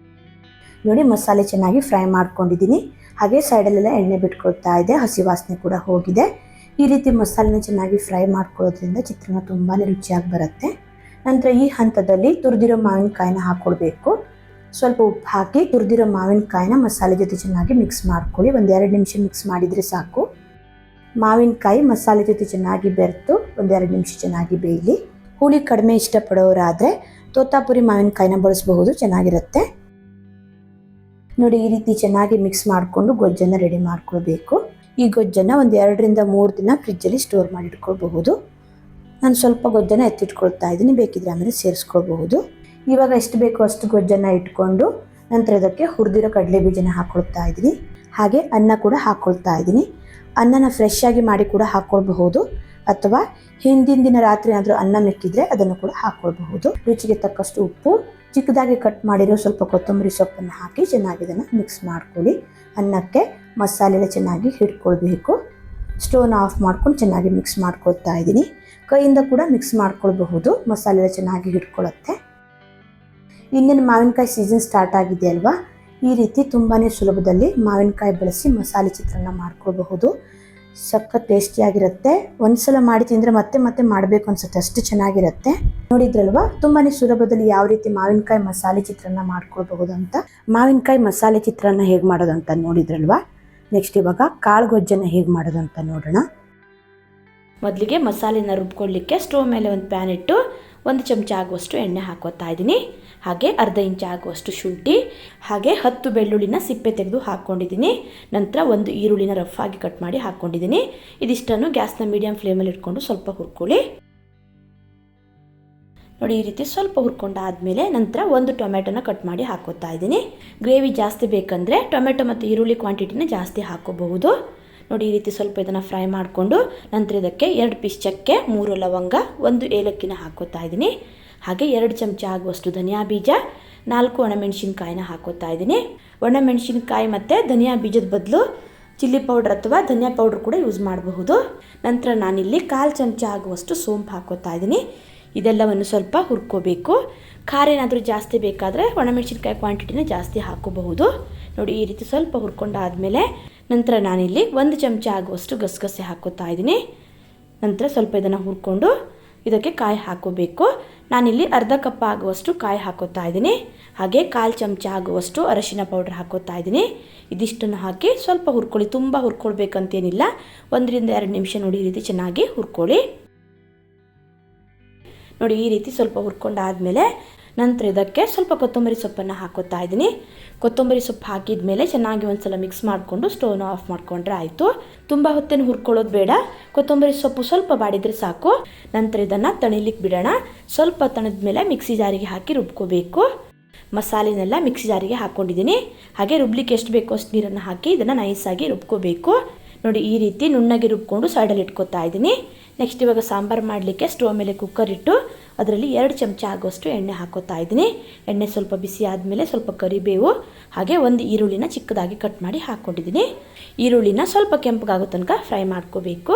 ನೋಡಿ ಮಸಾಲೆ ಚೆನ್ನಾಗಿ ಫ್ರೈ ಮಾಡ್ಕೊಂಡಿದ್ದೀನಿ. ಹಾಗೆ ಸೈಡಲ್ಲೆಲ್ಲ ಎಣ್ಣೆ ಬಿಟ್ಕೊಳ್ತಾ ಇದೆ, ಹಸಿ ವಾಸನೆ ಕೂಡ ಹೋಗಿದೆ. ಈ ರೀತಿ ಮಸಾಲೆನ ಚೆನ್ನಾಗಿ ಫ್ರೈ ಮಾಡ್ಕೊಳ್ಳೋದ್ರಿಂದ ಚಿತ್ರಾನ್ನ ತುಂಬಾ ರುಚಿಯಾಗಿ ಬರುತ್ತೆ. ನಂತರ ಈ ಹಂತದಲ್ಲಿ ತುರಿದಿರೋ ಮಾವಿನಕಾಯಿನ ಹಾಕ್ಕೊಳ್ಬೇಕು. ಸ್ವಲ್ಪ ಉಪ್ಪು ಹಾಕಿ ತುರಿದಿರೋ ಮಾವಿನಕಾಯಿನ ಮಸಾಲೆ ಜೊತೆ ಚೆನ್ನಾಗಿ ಮಿಕ್ಸ್ ಮಾಡ್ಕೊಳ್ಳಿ. 1-2 ನಿಮಿಷ ಮಿಕ್ಸ್ ಮಾಡಿದರೆ ಸಾಕು. ಮಾವಿನಕಾಯಿ ಮಸಾಲೆ ಜೊತೆ ಚೆನ್ನಾಗಿ ಬೆರೆತು 1-2 ನಿಮಿಷ ಚೆನ್ನಾಗಿ ಬೇಯಲಿ. ಹುಳಿ ಕಡಿಮೆ ಇಷ್ಟಪಡೋರಾದರೆ ತೋತಾಪುರಿ ಮಾವಿನಕಾಯಿನ ಬಳಸಬಹುದು, ಚೆನ್ನಾಗಿರುತ್ತೆ. ನೋಡಿ ಈ ರೀತಿ ಚೆನ್ನಾಗಿ ಮಿಕ್ಸ್ ಮಾಡಿಕೊಂಡು ಗೊಜ್ಜನ್ನು ರೆಡಿ ಮಾಡ್ಕೊಳ್ಬೇಕು. ಈ ಗೊಜ್ಜನ್ನು 1-2-3 ದಿನ ಫ್ರಿಜ್ಜಲ್ಲಿ ಸ್ಟೋರ್ ಮಾಡಿ ಇಟ್ಕೊಳ್ಬಹುದು. ನಾನು ಸ್ವಲ್ಪ ಗೊಜ್ಜನ್ನು ಎತ್ತಿಟ್ಕೊಳ್ತಾ ಇದ್ದೀನಿ, ಬೇಕಿದ್ರೆ ಆಮೇಲೆ ಸೇರಿಸ್ಕೊಳ್ಬಹುದು. ಇವಾಗ ಎಷ್ಟು ಬೇಕೋ ಅಷ್ಟು ಗೊಜ್ಜನ್ನು ಇಟ್ಕೊಂಡು ನಂತರ ಇದಕ್ಕೆ ಹುರಿದಿರೋ ಕಡಲೆ ಬೀಜನ ಹಾಕ್ಕೊಳ್ತಾ ಇದ್ದೀನಿ. ಹಾಗೆ ಅನ್ನ ಕೂಡ ಹಾಕ್ಕೊಳ್ತಾ ಇದ್ದೀನಿ. ಅನ್ನನ ಫ್ರೆಶ್ ಆಗಿ ಮಾಡಿ ಕೂಡ ಹಾಕ್ಕೊಳ್ಬಹುದು, ಅಥವಾ ಹಿಂದಿನ ದಿನ ರಾತ್ರಿ ಏನಾದರೂ ಅನ್ನ ಮಿಕ್ಕಿದ್ರೆ ಅದನ್ನು ಕೂಡ ಹಾಕ್ಕೊಳ್ಬಹುದು. ರುಚಿಗೆ ತಕ್ಕಷ್ಟು ಉಪ್ಪು, ಚಿಕ್ಕದಾಗಿ ಕಟ್ ಮಾಡಿರೋ ಸ್ವಲ್ಪ ಕೊತ್ತಂಬರಿ ಸೊಪ್ಪನ್ನು ಹಾಕಿ ಚೆನ್ನಾಗಿ ಇದನ್ನು ಮಿಕ್ಸ್ ಮಾಡ್ಕೊಳ್ಳಿ. ಅನ್ನಕ್ಕೆ ಮಸಾಲೆ ಎಲ್ಲ ಚೆನ್ನಾಗಿ ಹಿಡ್ಕೊಳ್ಬೇಕು. ಸ್ಟೋವ್ನ ಆಫ್ ಮಾಡ್ಕೊಂಡು ಚೆನ್ನಾಗಿ ಮಿಕ್ಸ್ ಮಾಡ್ಕೊಳ್ತಾ ಇದ್ದೀನಿ. ಕೈಯಿಂದ ಕೂಡ ಮಿಕ್ಸ್ ಮಾಡ್ಕೊಳ್ಬಹುದು, ಮಸಾಲೆ ಎಲ್ಲ ಚೆನ್ನಾಗಿ ಹಿಡ್ಕೊಳ್ಳುತ್ತೆ. ಇನ್ನೇನು ಮಾವಿನಕಾಯಿ ಸೀಸನ್ ಸ್ಟಾರ್ಟ್ ಆಗಿದೆ ಅಲ್ವಾ, ಈ ರೀತಿ ತುಂಬಾ ಸುಲಭದಲ್ಲಿ ಮಾವಿನಕಾಯಿ ಬಳಸಿ ಮಸಾಲೆ ಚಿತ್ರಾನ್ನ ಮಾಡ್ಕೊಳ್ಬಹುದು. ಸಖತ್ ಟೇಸ್ಟಿಯಾಗಿರುತ್ತೆ. ಒಂದ್ಸಲ ಮಾಡಿ ತಿಂದರೆ ಮತ್ತೆ ಮತ್ತೆ ಮಾಡಬೇಕು ಅನ್ಸುತ್ತೆ, ಅಷ್ಟು ಚೆನ್ನಾಗಿರುತ್ತೆ. ನೋಡಿದ್ರಲ್ವಾ ತುಂಬಾ ಸುಲಭದಲ್ಲಿ ಯಾವ ರೀತಿ ಮಾವಿನಕಾಯಿ ಮಸಾಲೆ ಚಿತ್ರಾನ್ನ ಮಾಡ್ಕೊಳ್ಬಹುದು ಅಂತ. ಮಾವಿನಕಾಯಿ ಮಸಾಲೆ ಚಿತ್ರಾನ್ನ ಹೇಗೆ ಮಾಡೋದಂತ ನೋಡಿದ್ರಲ್ವಾ. ನೆಕ್ಸ್ಟ್ ಇವಾಗ ಕಾಳು ಗೊಜ್ಜನ್ನು ಹೇಗೆ ಮಾಡೋದಂತ ನೋಡೋಣ. ಮೊದಲಿಗೆ ಮಸಾಲೆನ ರುಬ್ಕೊಳ್ಳಿಕ್ಕೆ ಸ್ಟೋವ್ ಮೇಲೆ ಒಂದು ಪ್ಯಾನ್ ಇಟ್ಟು 1 ಚಮಚ ಆಗುವಷ್ಟು ಎಣ್ಣೆ ಹಾಕೋತಾ ಇದ್ದೀನಿ. ಹಾಗೆ ಅರ್ಧ ಇಂಚ್ ಆಗುವಷ್ಟು ಶುಂಠಿ, ಹಾಗೆ 10 ಬೆಳ್ಳುಳ್ಳಿನ ಸಿಪ್ಪೆ ತೆಗೆದು ಹಾಕ್ಕೊಂಡಿದ್ದೀನಿ. ನಂತರ 1 ಈರುಳ್ಳಿನ ರಫ್ ಆಗಿ ಕಟ್ ಮಾಡಿ ಹಾಕ್ಕೊಂಡಿದ್ದೀನಿ. ಇದಿಷ್ಟನ್ನು ಗ್ಯಾಸ್ನ ಮೀಡಿಯಂ ಫ್ಲೇಮಲ್ಲಿ ಇಟ್ಕೊಂಡು ಸ್ವಲ್ಪ ಹುರ್ಕೊಳ್ಳಿ. ನೋಡಿ ಈ ರೀತಿ ಸ್ವಲ್ಪ ಹುರ್ಕೊಂಡಾದಮೇಲೆ ನಂತರ 1 ಟೊಮೆಟೊನ ಕಟ್ ಮಾಡಿ ಹಾಕೋತಾ ಇದ್ದೀನಿ. ಗ್ರೇವಿ ಜಾಸ್ತಿ ಬೇಕಂದರೆ ಟೊಮೆಟೊ ಮತ್ತು ಈರುಳ್ಳಿ ಕ್ವಾಂಟಿಟಿನ ಜಾಸ್ತಿ ಹಾಕೋಬಹುದು. ನೋಡಿ ಈ ರೀತಿ ಸ್ವಲ್ಪ ಇದನ್ನು ಫ್ರೈ ಮಾಡಿಕೊಂಡು ನಂತರ ಇದಕ್ಕೆ 2 ಪೀಸ್ ಚಕ್ಕೆ, 3 ಲವಂಗ, 1 ಏಲಕ್ಕಿನ ಹಾಕೋತಾ ಇದ್ದೀನಿ. ಹಾಗೆ 2 ಚಮಚ ಆಗುವಷ್ಟು ಧನಿಯಾ ಬೀಜ, 4 ಒಣಮೆಣಸಿನ್ಕಾಯಿನ ಹಾಕೋತಾ ಇದ್ದೀನಿ. ಒಣಮೆಣಸಿನ್ಕಾಯಿ ಮತ್ತು ಧನಿಯಾ ಬೀಜದ ಬದಲು ಚಿಲ್ಲಿ ಪೌಡ್ರ್ ಅಥವಾ ಧನಿಯಾ ಪೌಡ್ರ್ ಕೂಡ ಯೂಸ್ ಮಾಡಬಹುದು. ನಂತರ ನಾನಿಲ್ಲಿ 1/4 ಚಮಚ ಆಗುವಷ್ಟು ಸೋಂಪು ಹಾಕೋತಾ ಇದ್ದೀನಿ. ಇದೆಲ್ಲವನ್ನು ಸ್ವಲ್ಪ ಹುರ್ಕೋಬೇಕು. ಖಾರ ಏನಾದರೂ ಜಾಸ್ತಿ ಬೇಕಾದರೆ ಒಣಮೆಣಸಿನ್ಕಾಯಿ ಕ್ವಾಂಟಿಟಿನ ಜಾಸ್ತಿ ಹಾಕೋಬಹುದು. ನೋಡಿ ಈ ರೀತಿ ಸ್ವಲ್ಪ ಹುರ್ಕೊಂಡಾದಮೇಲೆ ನಂತರ ನಾನಿಲ್ಲಿ 1 ಚಮಚ ಆಗುವಷ್ಟು ಗಸಗಸೆ ಹಾಕೋತಾ ಇದ್ದೀನಿ. ನಂತರ ಸ್ವಲ್ಪ ಇದನ್ನು ಹುರ್ಕೊಂಡು ಇದಕ್ಕೆ ಕಾಯಿ ಹಾಕೋಬೇಕು. ನಾನಿಲ್ಲಿ ಅರ್ಧ ಕಪ್ ಆಗುವಷ್ಟು ಕಾಯಿ ಹಾಕೋತಾ ಇದ್ದೀನಿ. ಹಾಗೆ 1/4 ಚಮಚ ಆಗುವಷ್ಟು ಅರಶಿನ ಪೌಡ್ರ್ ಹಾಕೋತಾ ಇದ್ದೀನಿ. ಇದಿಷ್ಟನ್ನು ಹಾಕಿ ಸ್ವಲ್ಪ ಹುರ್ಕೊಳ್ಳಿ, ತುಂಬ ಹುರ್ಕೊಳ್ಬೇಕಂತೇನಿಲ್ಲ. 1-2 ನಿಮಿಷ ನೋಡಿ ಈ ರೀತಿ ಚೆನ್ನಾಗಿ ಹುರ್ಕೊಳ್ಳಿ. ನೋಡಿ ಈ ರೀತಿ ಸ್ವಲ್ಪ ಹುರ್ಕೊಂಡಾದಮೇಲೆ ನಂತರ ಇದಕ್ಕೆ ಸ್ವಲ್ಪ ಕೊತ್ತಂಬರಿ ಸೊಪ್ಪನ್ನು ಹಾಕೋತಾ ಇದ್ದೀನಿ. ಕೊತ್ತಂಬರಿ ಸೊಪ್ಪು ಹಾಕಿದ ಮೇಲೆ ಚೆನ್ನಾಗಿ ಒಂದ್ಸಲ ಮಿಕ್ಸ್ ಮಾಡಿಕೊಂಡು ಸ್ಟೋವ್ನ ಆಫ್ ಮಾಡಿಕೊಂಡ್ರೆ ಆಯಿತು. ತುಂಬ ಹೊತ್ತೇನು ಹುರ್ಕೊಳ್ಳೋದು ಬೇಡ, ಕೊತ್ತಂಬರಿ ಸೊಪ್ಪು ಸ್ವಲ್ಪ ಬಾಡಿದರೆ ಸಾಕು. ನಂತರ ಇದನ್ನು ತಣಿಲಿಕ್ಕೆ ಬಿಡೋಣ. ಸ್ವಲ್ಪ ತಣಿದ ಮೇಲೆ ಮಿಕ್ಸಿ ಜಾರಿಗೆ ಹಾಕಿ ರುಬ್ಕೋಬೇಕು. ಮಸಾಲೆನೆಲ್ಲ ಮಿಕ್ಸಿ ಜಾರಿಗೆ ಹಾಕ್ಕೊಂಡಿದ್ದೀನಿ. ಹಾಗೆ ರುಬ್ಲಿಕ್ಕೆ ಎಷ್ಟು ಬೇಕೋ ಅಷ್ಟು ನೀರನ್ನು ಹಾಕಿ ಇದನ್ನು ನೈಸಾಗಿ ರುಬ್ಕೋಬೇಕು. ನೋಡಿ ಈ ರೀತಿ ನುಣ್ಣಗೆ ರುಬ್ಕೊಂಡು ಸೈಡಲ್ಲಿ ಇಟ್ಕೋತಾ ಇದ್ದೀನಿ. ನೆಕ್ಸ್ಟ್ ಇವಾಗ ಸಾಂಬಾರು ಮಾಡಲಿಕ್ಕೆ ಸ್ಟೋವ್ ಮೇಲೆ ಕುಕ್ಕರ್ ಇಟ್ಟು ಅದರಲ್ಲಿ 2 ಚಮಚ ಆಗುವಷ್ಟು ಎಣ್ಣೆ ಹಾಕೋತಾ ಇದ್ದೀನಿ. ಎಣ್ಣೆ ಸ್ವಲ್ಪ ಬಿಸಿ ಆದಮೇಲೆ ಸ್ವಲ್ಪ ಕರಿಬೇವು, ಹಾಗೆ 1 ಈರುಳ್ಳಿನ ಚಿಕ್ಕದಾಗಿ ಕಟ್ ಮಾಡಿ ಹಾಕ್ಕೊಂಡಿದ್ದೀನಿ. ಈರುಳ್ಳಿನ ಸ್ವಲ್ಪ ಕೆಂಪಗಾಗೋ ತನಕ ಫ್ರೈ ಮಾಡ್ಕೋಬೇಕು.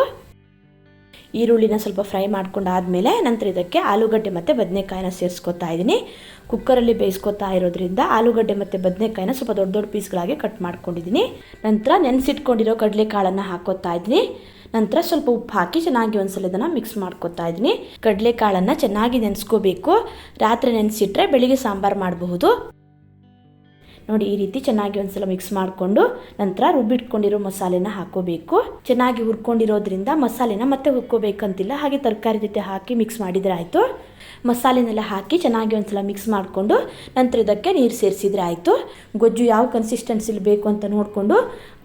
ಈರುಳ್ಳಿನ ಸ್ವಲ್ಪ ಫ್ರೈ ಮಾಡ್ಕೊಂಡಾದಮೇಲೆ ನಂತರ ಇದಕ್ಕೆ ಆಲೂಗಡ್ಡೆ ಮತ್ತು ಬದನೆಕಾಯಿನ ಸೇರಿಸ್ಕೊತಾ ಇದ್ದೀನಿ. ಕುಕ್ಕರಲ್ಲಿ ಬೇಯಿಸ್ಕೊತಾ ಇರೋದ್ರಿಂದ ಆಲೂಗಡ್ಡೆ ಮತ್ತು ಬದನೆಕಾಯಿನ ಸ್ವಲ್ಪ ದೊಡ್ಡ ದೊಡ್ಡ ಪೀಸ್ಗಳಾಗಿ ಕಟ್ ಮಾಡ್ಕೊಂಡಿದ್ದೀನಿ. ನಂತರ ನೆನೆಸಿಟ್ಕೊಂಡಿರೋ ಕಡಲೆಕಾಳನ್ನು ಹಾಕೋತಾ ಇದ್ದೀನಿ. ನಂತರ ಸ್ವಲ್ಪ ಉಪ್ಪು ಹಾಕಿ ಚೆನ್ನಾಗಿ ಒಂದ್ಸಲ ಇದನ್ನು ಮಿಕ್ಸ್ ಮಾಡ್ಕೊತಾ ಇದ್ದೀನಿ. ಕಡಲೆಕಾಳನ್ನು ಚೆನ್ನಾಗಿ ನೆನೆಸ್ಕೋಬೇಕು. ರಾತ್ರಿ ನೆನೆಸಿಟ್ರೆ ಬೆಳಿಗ್ಗೆ ಸಾಂಬಾರು ಮಾಡಬಹುದು. ನೋಡಿ ಈ ರೀತಿ ಚೆನ್ನಾಗಿ ಒಂದ್ಸಲ ಮಿಕ್ಸ್ ಮಾಡಿಕೊಂಡು ನಂತರ ರುಬ್ಬಿಟ್ಕೊಂಡಿರೋ ಮಸಾಲೆನ ಹಾಕೋಬೇಕು. ಚೆನ್ನಾಗಿ ಹುರ್ಕೊಂಡಿರೋದ್ರಿಂದ ಮಸಾಲೆನ ಮತ್ತೆ ಹುರ್ಕೋಬೇಕಂತಿಲ್ಲ, ಹಾಗೆ ತರಕಾರಿ ಜೊತೆ ಹಾಕಿ ಮಿಕ್ಸ್ ಮಾಡಿದರೆ ಆಯಿತು. ಮಸಾಲೆನೆಲ್ಲ ಹಾಕಿ ಚೆನ್ನಾಗಿ ಒಂದ್ಸಲ ಮಿಕ್ಸ್ ಮಾಡಿಕೊಂಡು ನಂತರ ಇದಕ್ಕೆ ನೀರು ಸೇರಿಸಿದರೆ ಆಯಿತು. ಗೊಜ್ಜು ಯಾವ ಕನ್ಸಿಸ್ಟೆನ್ಸಿಲಿ ಬೇಕು ಅಂತ ನೋಡಿಕೊಂಡು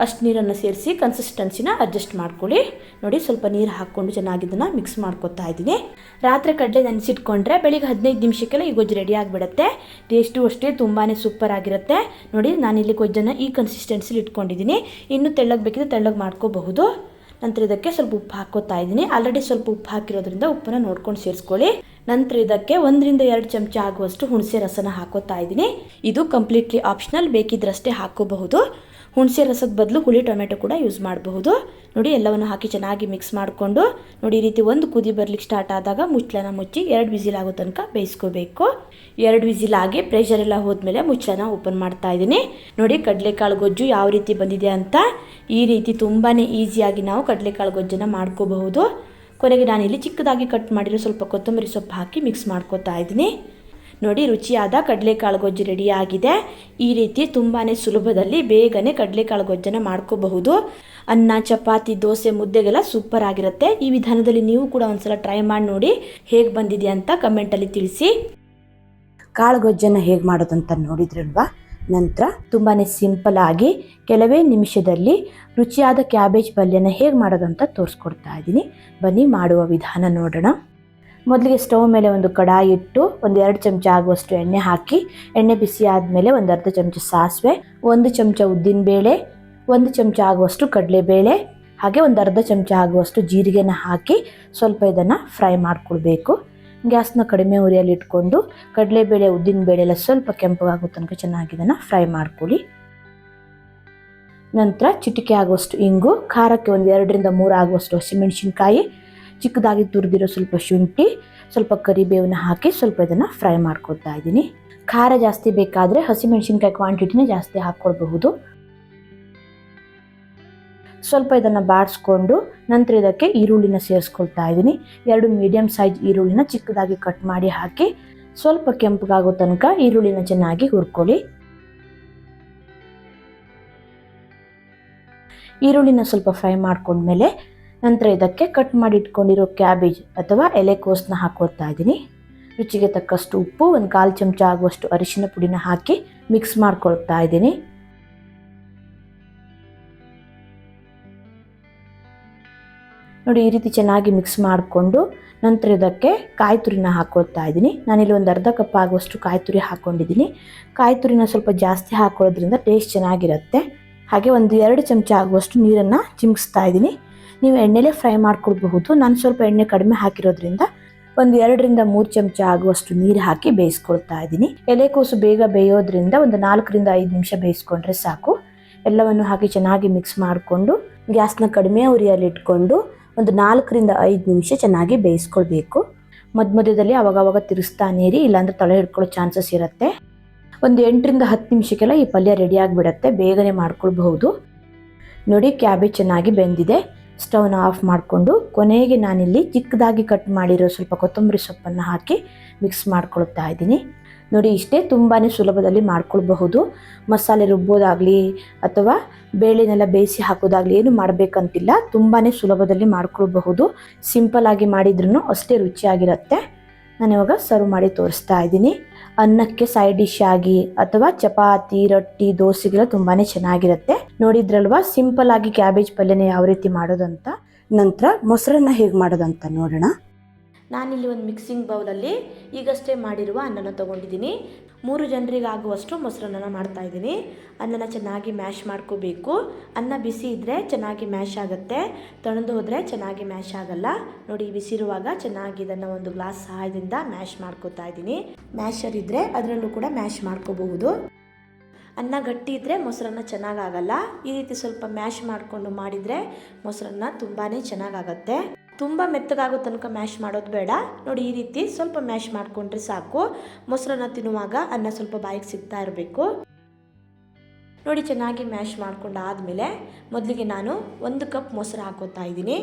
ಅಷ್ಟು ನೀರನ್ನು ಸೇರಿಸಿ ಕನ್ಸಿಸ್ಟೆನ್ಸಿನ ಅಡ್ಜಸ್ಟ್ ಮಾಡ್ಕೊಳ್ಳಿ. ನೋಡಿ ಸ್ವಲ್ಪ ನೀರು ಹಾಕ್ಕೊಂಡು ಚೆನ್ನಾಗಿ ಇದನ್ನು ಮಿಕ್ಸ್ ಮಾಡ್ಕೊತಾ ಇದ್ದೀನಿ. ರಾತ್ರಿ ಕಡಲೆ ನೆನೆಸಿಟ್ಕೊಂಡ್ರೆ ಬೆಳಿಗ್ಗೆ 15 ನಿಮಿಷಕ್ಕೆಲ್ಲ ಈ ಗೊಜ್ಜು ರೆಡಿ ಆಗಿಬಿಡುತ್ತೆ. ಟೇಸ್ಟು ಅಷ್ಟೇ ತುಂಬಾ ಸೂಪರ್ ಆಗಿರುತ್ತೆ. ನೋಡಿ ನಾನಿಲ್ಲಿ ಗೊಜ್ಜನ್ನು ಈ ಕನ್ಸಿಸ್ಟೆನ್ಸಿಲಿ ಇಟ್ಕೊಂಡಿದ್ದೀನಿ. ಇನ್ನೂ ತೆಳ್ಳಗೆ ಬೇಕಿದ್ರೆ ತೆಳ್ಳಗೆ ಮಾಡ್ಕೋಬಹುದು. ನಂತರ ಇದಕ್ಕೆ ಸ್ವಲ್ಪ ಉಪ್ಪು ಹಾಕೋತಾ ಇದ್ದೀನಿ. ಆಲ್ರೆಡಿ ಸ್ವಲ್ಪ ಉಪ್ಪು ಹಾಕಿರೋದ್ರಿಂದ ಉಪ್ಪನ್ನು ನೋಡ್ಕೊಂಡು ಸೇರಿಸ್ಕೊಳ್ಳಿ. ನಂತರ ಇದಕ್ಕೆ 1-2 ಚಮಚ ಆಗುವಷ್ಟು ಹುಣಸೆ ರಸನ ಹಾಕೋತಾ ಇದ್ದೀನಿ. ಇದು ಕಂಪ್ಲೀಟ್ಲಿ ಆಪ್ಷನಲ್, ಬೇಕಿದ್ರಷ್ಟೇ ಹಾಕೋಬಹುದು. ಹುಣಸೆ ರಸದ ಬದಲು ಹುಳಿ ಟೊಮೆಟೊ ಕೂಡ ಯೂಸ್ ಮಾಡಬಹುದು. ನೋಡಿ ಎಲ್ಲವನ್ನು ಹಾಕಿ ಚೆನ್ನಾಗಿ ಮಿಕ್ಸ್ ಮಾಡಿಕೊಂಡು ನೋಡಿ ಈ ರೀತಿ ಒಂದು ಕುದಿ ಬರಲಿಕ್ಕೆ ಸ್ಟಾರ್ಟ್ ಆದಾಗ ಮುಚ್ಚಳನ ಮುಚ್ಚಿ 2 ವಿಸಿಲ್ ಆಗೋ ತನಕ ಬೇಯಿಸ್ಕೋಬೇಕು. 2 ವಿಸಿಲ್ ಆಗಿ ಪ್ರೆಷರ್ ಎಲ್ಲ ಹೋದ್ಮೇಲೆ ಮುಚ್ಚಳನ ಓಪನ್ ಮಾಡ್ತಾ ಇದ್ದೀನಿ. ನೋಡಿ ಕಡಲೆಕಾಳು ಗೊಜ್ಜು ಯಾವ ರೀತಿ ಬಂದಿದೆ ಅಂತ. ಈ ರೀತಿ ತುಂಬಾ ಈಸಿಯಾಗಿ ನಾವು ಕಡಲೆಕಾಳು ಗೊಜ್ಜನ್ನು ಮಾಡ್ಕೋಬಹುದು. ಕೊನೆಗೆ ನಾನಿಲ್ಲಿ ಚಿಕ್ಕದಾಗಿ ಕಟ್ ಮಾಡಿರೋ ಸ್ವಲ್ಪ ಕೊತ್ತಂಬರಿ ಸೊಪ್ಪು ಹಾಕಿ ಮಿಕ್ಸ್ ಮಾಡ್ಕೋತಾ ಇದ್ದೀನಿ. ನೋಡಿ, ರುಚಿಯಾದ ಕಡಲೆಕಾಳು ಗೊಜ್ಜು ರೆಡಿಯಾಗಿದೆ. ಈ ರೀತಿ ತುಂಬಾ ಸುಲಭದಲ್ಲಿ ಬೇಗನೆ ಕಡಲೆಕಾಳು ಗೊಜ್ಜನ್ನು ಮಾಡ್ಕೋಬಹುದು. ಅನ್ನ, ಚಪಾತಿ, ದೋಸೆ, ಮುದ್ದೆಗೆಲ್ಲ ಸೂಪರ್ ಆಗಿರುತ್ತೆ. ಈ ವಿಧಾನದಲ್ಲಿ ನೀವು ಕೂಡ ಒಂದ್ಸಲ ಟ್ರೈ ಮಾಡಿ ನೋಡಿ, ಹೇಗೆ ಬಂದಿದೆ ಅಂತ ಕಮೆಂಟಲ್ಲಿ ತಿಳಿಸಿ. ಕಾಳು ಗೊಜ್ಜನ್ನು ಹೇಗೆ ಮಾಡೋದಂತ ನೋಡಿದ್ರಲ್ವಾ. ನಂತರ ತುಂಬಾ ಸಿಂಪಲ್ ಆಗಿ ಕೆಲವೇ ನಿಮಿಷದಲ್ಲಿ ರುಚಿಯಾದ ಕ್ಯಾಬೇಜ್ ಪಲ್ಯನ ಹೇಗೆ ಮಾಡೋದಂತ ತೋರಿಸ್ಕೊಡ್ತಾ ಇದ್ದೀನಿ. ಬನ್ನಿ ಮಾಡುವ ವಿಧಾನ ನೋಡೋಣ. ಮೊದಲಿಗೆ ಸ್ಟವ್ ಮೇಲೆ ಒಂದು ಕಡಾಯಿ ಇಟ್ಟು 1-2 ಚಮಚ ಆಗುವಷ್ಟು ಎಣ್ಣೆ ಹಾಕಿ, ಎಣ್ಣೆ ಬಿಸಿ ಆದಮೇಲೆ 1/2 ಚಮಚ ಸಾಸಿವೆ, 1 ಚಮಚ ಉದ್ದಿನಬೇಳೆ, 1 ಚಮಚ ಆಗುವಷ್ಟು ಕಡಲೆಬೇಳೆ, ಹಾಗೆ 1/2 ಚಮಚ ಆಗುವಷ್ಟು ಜೀರಿಗೆನ ಹಾಕಿ ಸ್ವಲ್ಪ ಇದನ್ನು ಫ್ರೈ ಮಾಡ್ಕೊಳ್ಬೇಕು. ಗ್ಯಾಸ್ನ ಕಡಿಮೆ ಉರಿಯಲ್ಲಿ ಇಟ್ಕೊಂಡು ಕಡಲೆಬೇಳೆ, ಉದ್ದಿನಬೇಳೆ ಎಲ್ಲ ಸ್ವಲ್ಪ ಕೆಂಪಗಾಗೋ ತನಕ ಚೆನ್ನಾಗಿ ಇದನ್ನು ಫ್ರೈ ಮಾಡ್ಕೊಳ್ಳಿ. ನಂತರ ಚಿಟಿಕೆ ಆಗುವಷ್ಟು ಇಂಗು, ಖಾರಕ್ಕೆ 1-2-3 ಆಗುವಷ್ಟು ಹಸಿಮೆಣಸಿನ್ಕಾಯಿ, ಚಿಕ್ಕದಾಗಿ ತುರಿದಿರೋ ಸ್ವಲ್ಪ ಶುಂಠಿ, ಸ್ವಲ್ಪ ಕರಿಬೇವನ್ನ ಹಾಕಿ ಸ್ವಲ್ಪ ಇದನ್ನು ಫ್ರೈ ಮಾಡ್ಕೊಳ್ತಾ ಇದ್ದೀನಿ. ಖಾರ ಜಾಸ್ತಿ ಬೇಕಾದರೆ ಹಸಿಮೆಣಸಿನ್ಕಾಯಿ ಕ್ವಾಂಟಿಟಿನ ಜಾಸ್ತಿ ಹಾಕ್ಕೊಳ್ಬಹುದು. ಸ್ವಲ್ಪ ಇದನ್ನು ಬಾಡಿಸ್ಕೊಂಡು ನಂತರ ಇದಕ್ಕೆ ಈರುಳ್ಳಿನ ಸೇರಿಸ್ಕೊಳ್ತಾ ಇದ್ದೀನಿ. 2 ಮೀಡಿಯಮ್ ಸೈಜ್ ಈರುಳ್ಳಿನ ಚಿಕ್ಕದಾಗಿ ಕಟ್ ಮಾಡಿ ಹಾಕಿ ಸ್ವಲ್ಪ ಕೆಂಪಗಾಗೋ ತನಕ ಈರುಳ್ಳಿನ ಚೆನ್ನಾಗಿ ಹುರ್ಕೊಳ್ಳಿ. ಈರುಳ್ಳಿನ ಸ್ವಲ್ಪ ಫ್ರೈ ಮಾಡ್ಕೊಂಡ್ಮೇಲೆ ನಂತರ ಇದಕ್ಕೆ ಕಟ್ ಮಾಡಿ ಇಟ್ಕೊಂಡಿರೋ ಕ್ಯಾಬೇಜ್ ಅಥವಾ ಎಲೆಕೋಸನ್ನ ಹಾಕೊಳ್ತಾ ಇದ್ದೀನಿ. ರುಚಿಗೆ ತಕ್ಕಷ್ಟು ಉಪ್ಪು, 1/4 ಚಮಚ ಆಗುವಷ್ಟು ಅರಿಶಿನ ಪುಡಿನ ಹಾಕಿ ಮಿಕ್ಸ್ ಮಾಡ್ಕೊಳ್ತಾ ಇದ್ದೀನಿ. ನೋಡಿ, ಈ ರೀತಿ ಚೆನ್ನಾಗಿ ಮಿಕ್ಸ್ ಮಾಡಿಕೊಂಡು ನಂತರ ಇದಕ್ಕೆ ಕಾಯಿ ತುರಿನ ಹಾಕ್ಕೊಳ್ತಾ ಇದ್ದೀನಿ. ನಾನಿಲ್ಲಿ 1/2 ಕಪ್ ಆಗುವಷ್ಟು ಕಾಯಿ ತುರಿ ಹಾಕ್ಕೊಂಡಿದ್ದೀನಿ. ಕಾಯಿ ತುರಿನ ಸ್ವಲ್ಪ ಜಾಸ್ತಿ ಹಾಕೊಳ್ಳೋದ್ರಿಂದ ಟೇಸ್ಟ್ ಚೆನ್ನಾಗಿರುತ್ತೆ. ಹಾಗೆ 1-2 ಚಮಚ ಆಗುವಷ್ಟು ನೀರನ್ನು ಚಿಮ್ಮಿಸ್ತಾ ಇದ್ದೀನಿ. ನೀವು ಎಣ್ಣೆಲೇ ಫ್ರೈ ಮಾಡ್ಕೊಳ್ಬಹುದು. ನಾನು ಸ್ವಲ್ಪ ಎಣ್ಣೆ ಕಡಿಮೆ ಹಾಕಿರೋದ್ರಿಂದ 1-2-3 ಚಮಚ ಆಗುವಷ್ಟು ನೀರು ಹಾಕಿ ಬೇಯಿಸ್ಕೊಳ್ತಾ ಇದ್ದೀನಿ. ಎಲೆಕೋಸು ಬೇಗ ಬೇಯೋದ್ರಿಂದ 4-5 ನಿಮಿಷ ಬೇಯಿಸ್ಕೊಂಡ್ರೆ ಸಾಕು. ಎಲ್ಲವನ್ನು ಹಾಕಿ ಚೆನ್ನಾಗಿ ಮಿಕ್ಸ್ ಮಾಡಿಕೊಂಡು ಗ್ಯಾಸ್ನ ಕಡಿಮೆ ಉರಿಯಲ್ಲಿ ಇಟ್ಕೊಂಡು 4-5 ನಿಮಿಷ ಚೆನ್ನಾಗಿ ಬೇಯಿಸ್ಕೊಳ್ಬೇಕು. ಮಧ್ಯದಲ್ಲಿ ಅವಾಗವಾಗ ತಿರುಗಿಸ್ತಾನೆ ಇರಿ, ಇಲ್ಲಾಂದ್ರೆ ತಲೆ ಹಿಡ್ಕೊಳ್ಳೋ ಚಾನ್ಸಸ್ ಇರುತ್ತೆ. 8-10 ನಿಮಿಷಕ್ಕೆಲ್ಲ ಈ ಪಲ್ಯ ರೆಡಿ ಆಗಿಬಿಡತ್ತೆ. ಬೇಗನೆ ಮಾಡ್ಕೊಳ್ಬಹುದು. ನೋಡಿ, ಕ್ಯಾಬೇಜ್ ಚೆನ್ನಾಗಿ ಬೆಂದಿದೆ. ಸ್ಟವ್ನ ಆಫ್ ಮಾಡಿಕೊಂಡು ಕೊನೆಗೆ ನಾನಿಲ್ಲಿ ಚಿಕ್ಕದಾಗಿ ಕಟ್ ಮಾಡಿರೋ ಸ್ವಲ್ಪ ಕೊತ್ತಂಬರಿ ಸೊಪ್ಪನ್ನು ಹಾಕಿ ಮಿಕ್ಸ್ ಮಾಡ್ಕೊಳ್ತಾ ಇದ್ದೀನಿ. ನೋಡಿ, ಇಷ್ಟೇ, ತುಂಬಾ ಸುಲಭದಲ್ಲಿ ಮಾಡ್ಕೊಳ್ಬಹುದು. ಮಸಾಲೆ ರುಬ್ಬೋದಾಗಲಿ ಅಥವಾ ಬೇಳೆನೆಲ್ಲ ಬೇಯಿಸಿ ಹಾಕೋದಾಗಲಿ ಏನು ಮಾಡಬೇಕಂತಿಲ್ಲ. ತುಂಬಾ ಸುಲಭದಲ್ಲಿ ಮಾಡ್ಕೊಳ್ಬಹುದು. ಸಿಂಪಲ್ ಆಗಿ ಮಾಡಿದ್ರೂ ಅಷ್ಟೇ ರುಚಿಯಾಗಿರುತ್ತೆ. ನಾನು ಇವಾಗ ಸರ್ವ್ ಮಾಡಿ ತೋರಿಸ್ತಾ ಇದ್ದೀನಿ. ಅನ್ನಕ್ಕೆ ಸೈಡ್ ಡಿಶ್ ಆಗಿ ಅಥವಾ ಚಪಾತಿ, ರೊಟ್ಟಿ, ದೋಸೆಗೆಲ್ಲ ತುಂಬಾ ಚೆನ್ನಾಗಿರುತ್ತೆ. ನೋಡಿದ್ರಲ್ವಾ ಸಿಂಪಲ್ ಆಗಿ ಕ್ಯಾಬೇಜ್ ಪಲ್ಯನ ಯಾವ ರೀತಿ ಮಾಡೋದಂತ. ನಂತರ ಮೊಸರನ್ನ ಹೇಗೆ ಮಾಡೋದಂತ ನೋಡೋಣ. ನಾನಿಲ್ಲಿ ಒಂದು ಮಿಕ್ಸಿಂಗ್ ಬೌಲಲ್ಲಿ ಈಗಷ್ಟೇ ಮಾಡಿರುವ ಅನ್ನನ ತೊಗೊಂಡಿದ್ದೀನಿ. 3 ಜನರಿಗೆ ಆಗುವಷ್ಟು ಮೊಸರನ್ನ ಮಾಡ್ತಾ ಇದ್ದೀನಿ. ಅನ್ನನ ಚೆನ್ನಾಗಿ ಮ್ಯಾಶ್ ಮಾಡ್ಕೋಬೇಕು. ಅನ್ನ ಬಿಸಿ ಇದ್ದರೆ ಚೆನ್ನಾಗಿ ಮ್ಯಾಶ್ ಆಗುತ್ತೆ, ತಣ್ಣದು ಹೋದರೆ ಚೆನ್ನಾಗಿ ಮ್ಯಾಶ್ ಆಗಲ್ಲ. ನೋಡಿ, ಬಿಸಿರುವಾಗ ಚೆನ್ನಾಗಿ ಇದನ್ನು ಒಂದು ಗ್ಲಾಸ್ ಸಹಾಯದಿಂದ ಮ್ಯಾಶ್ ಮಾಡ್ಕೋತಾ ಇದ್ದೀನಿ. ಮ್ಯಾಶರ್ ಇದ್ದರೆ ಅದರಲ್ಲೂ ಕೂಡ ಮ್ಯಾಶ್ ಮಾಡ್ಕೋಬಹುದು. ಅನ್ನ ಗಟ್ಟಿ ಇದ್ದರೆ ಮೊಸರನ್ನ ಚೆನ್ನಾಗಾಗಲ್ಲ. ಈ ರೀತಿ ಸ್ವಲ್ಪ ಮ್ಯಾಶ್ ಮಾಡಿಕೊಂಡು ಮಾಡಿದರೆ ಮೊಸರನ್ನ ತುಂಬಾ ಚೆನ್ನಾಗಾಗತ್ತೆ. ತುಂಬ ಮೆತ್ತಗಾಗೋ ತನಕ ಮ್ಯಾಶ್ ಮಾಡೋದು ಬೇಡ. ನೋಡಿ, ಈ ರೀತಿ ಸ್ವಲ್ಪ ಮ್ಯಾಶ್ ಮಾಡಿಕೊಂಡ್ರೆ ಸಾಕು. ಮೊಸರನ್ನ ತಿನ್ನುವಾಗ ಅನ್ನ ಸ್ವಲ್ಪ ಬಾಯಿಗೆ ಸಿಗ್ತಾ ಇರಬೇಕು. ನೋಡಿ, ಚೆನ್ನಾಗಿ ಮ್ಯಾಶ್ ಮಾಡ್ಕೊಂಡಾದಮೇಲೆ ಮೊದಲಿಗೆ ನಾನು 1 ಕಪ್ ಮೊಸರು ಹಾಕೋತಾ ಇದ್ದೀನಿ.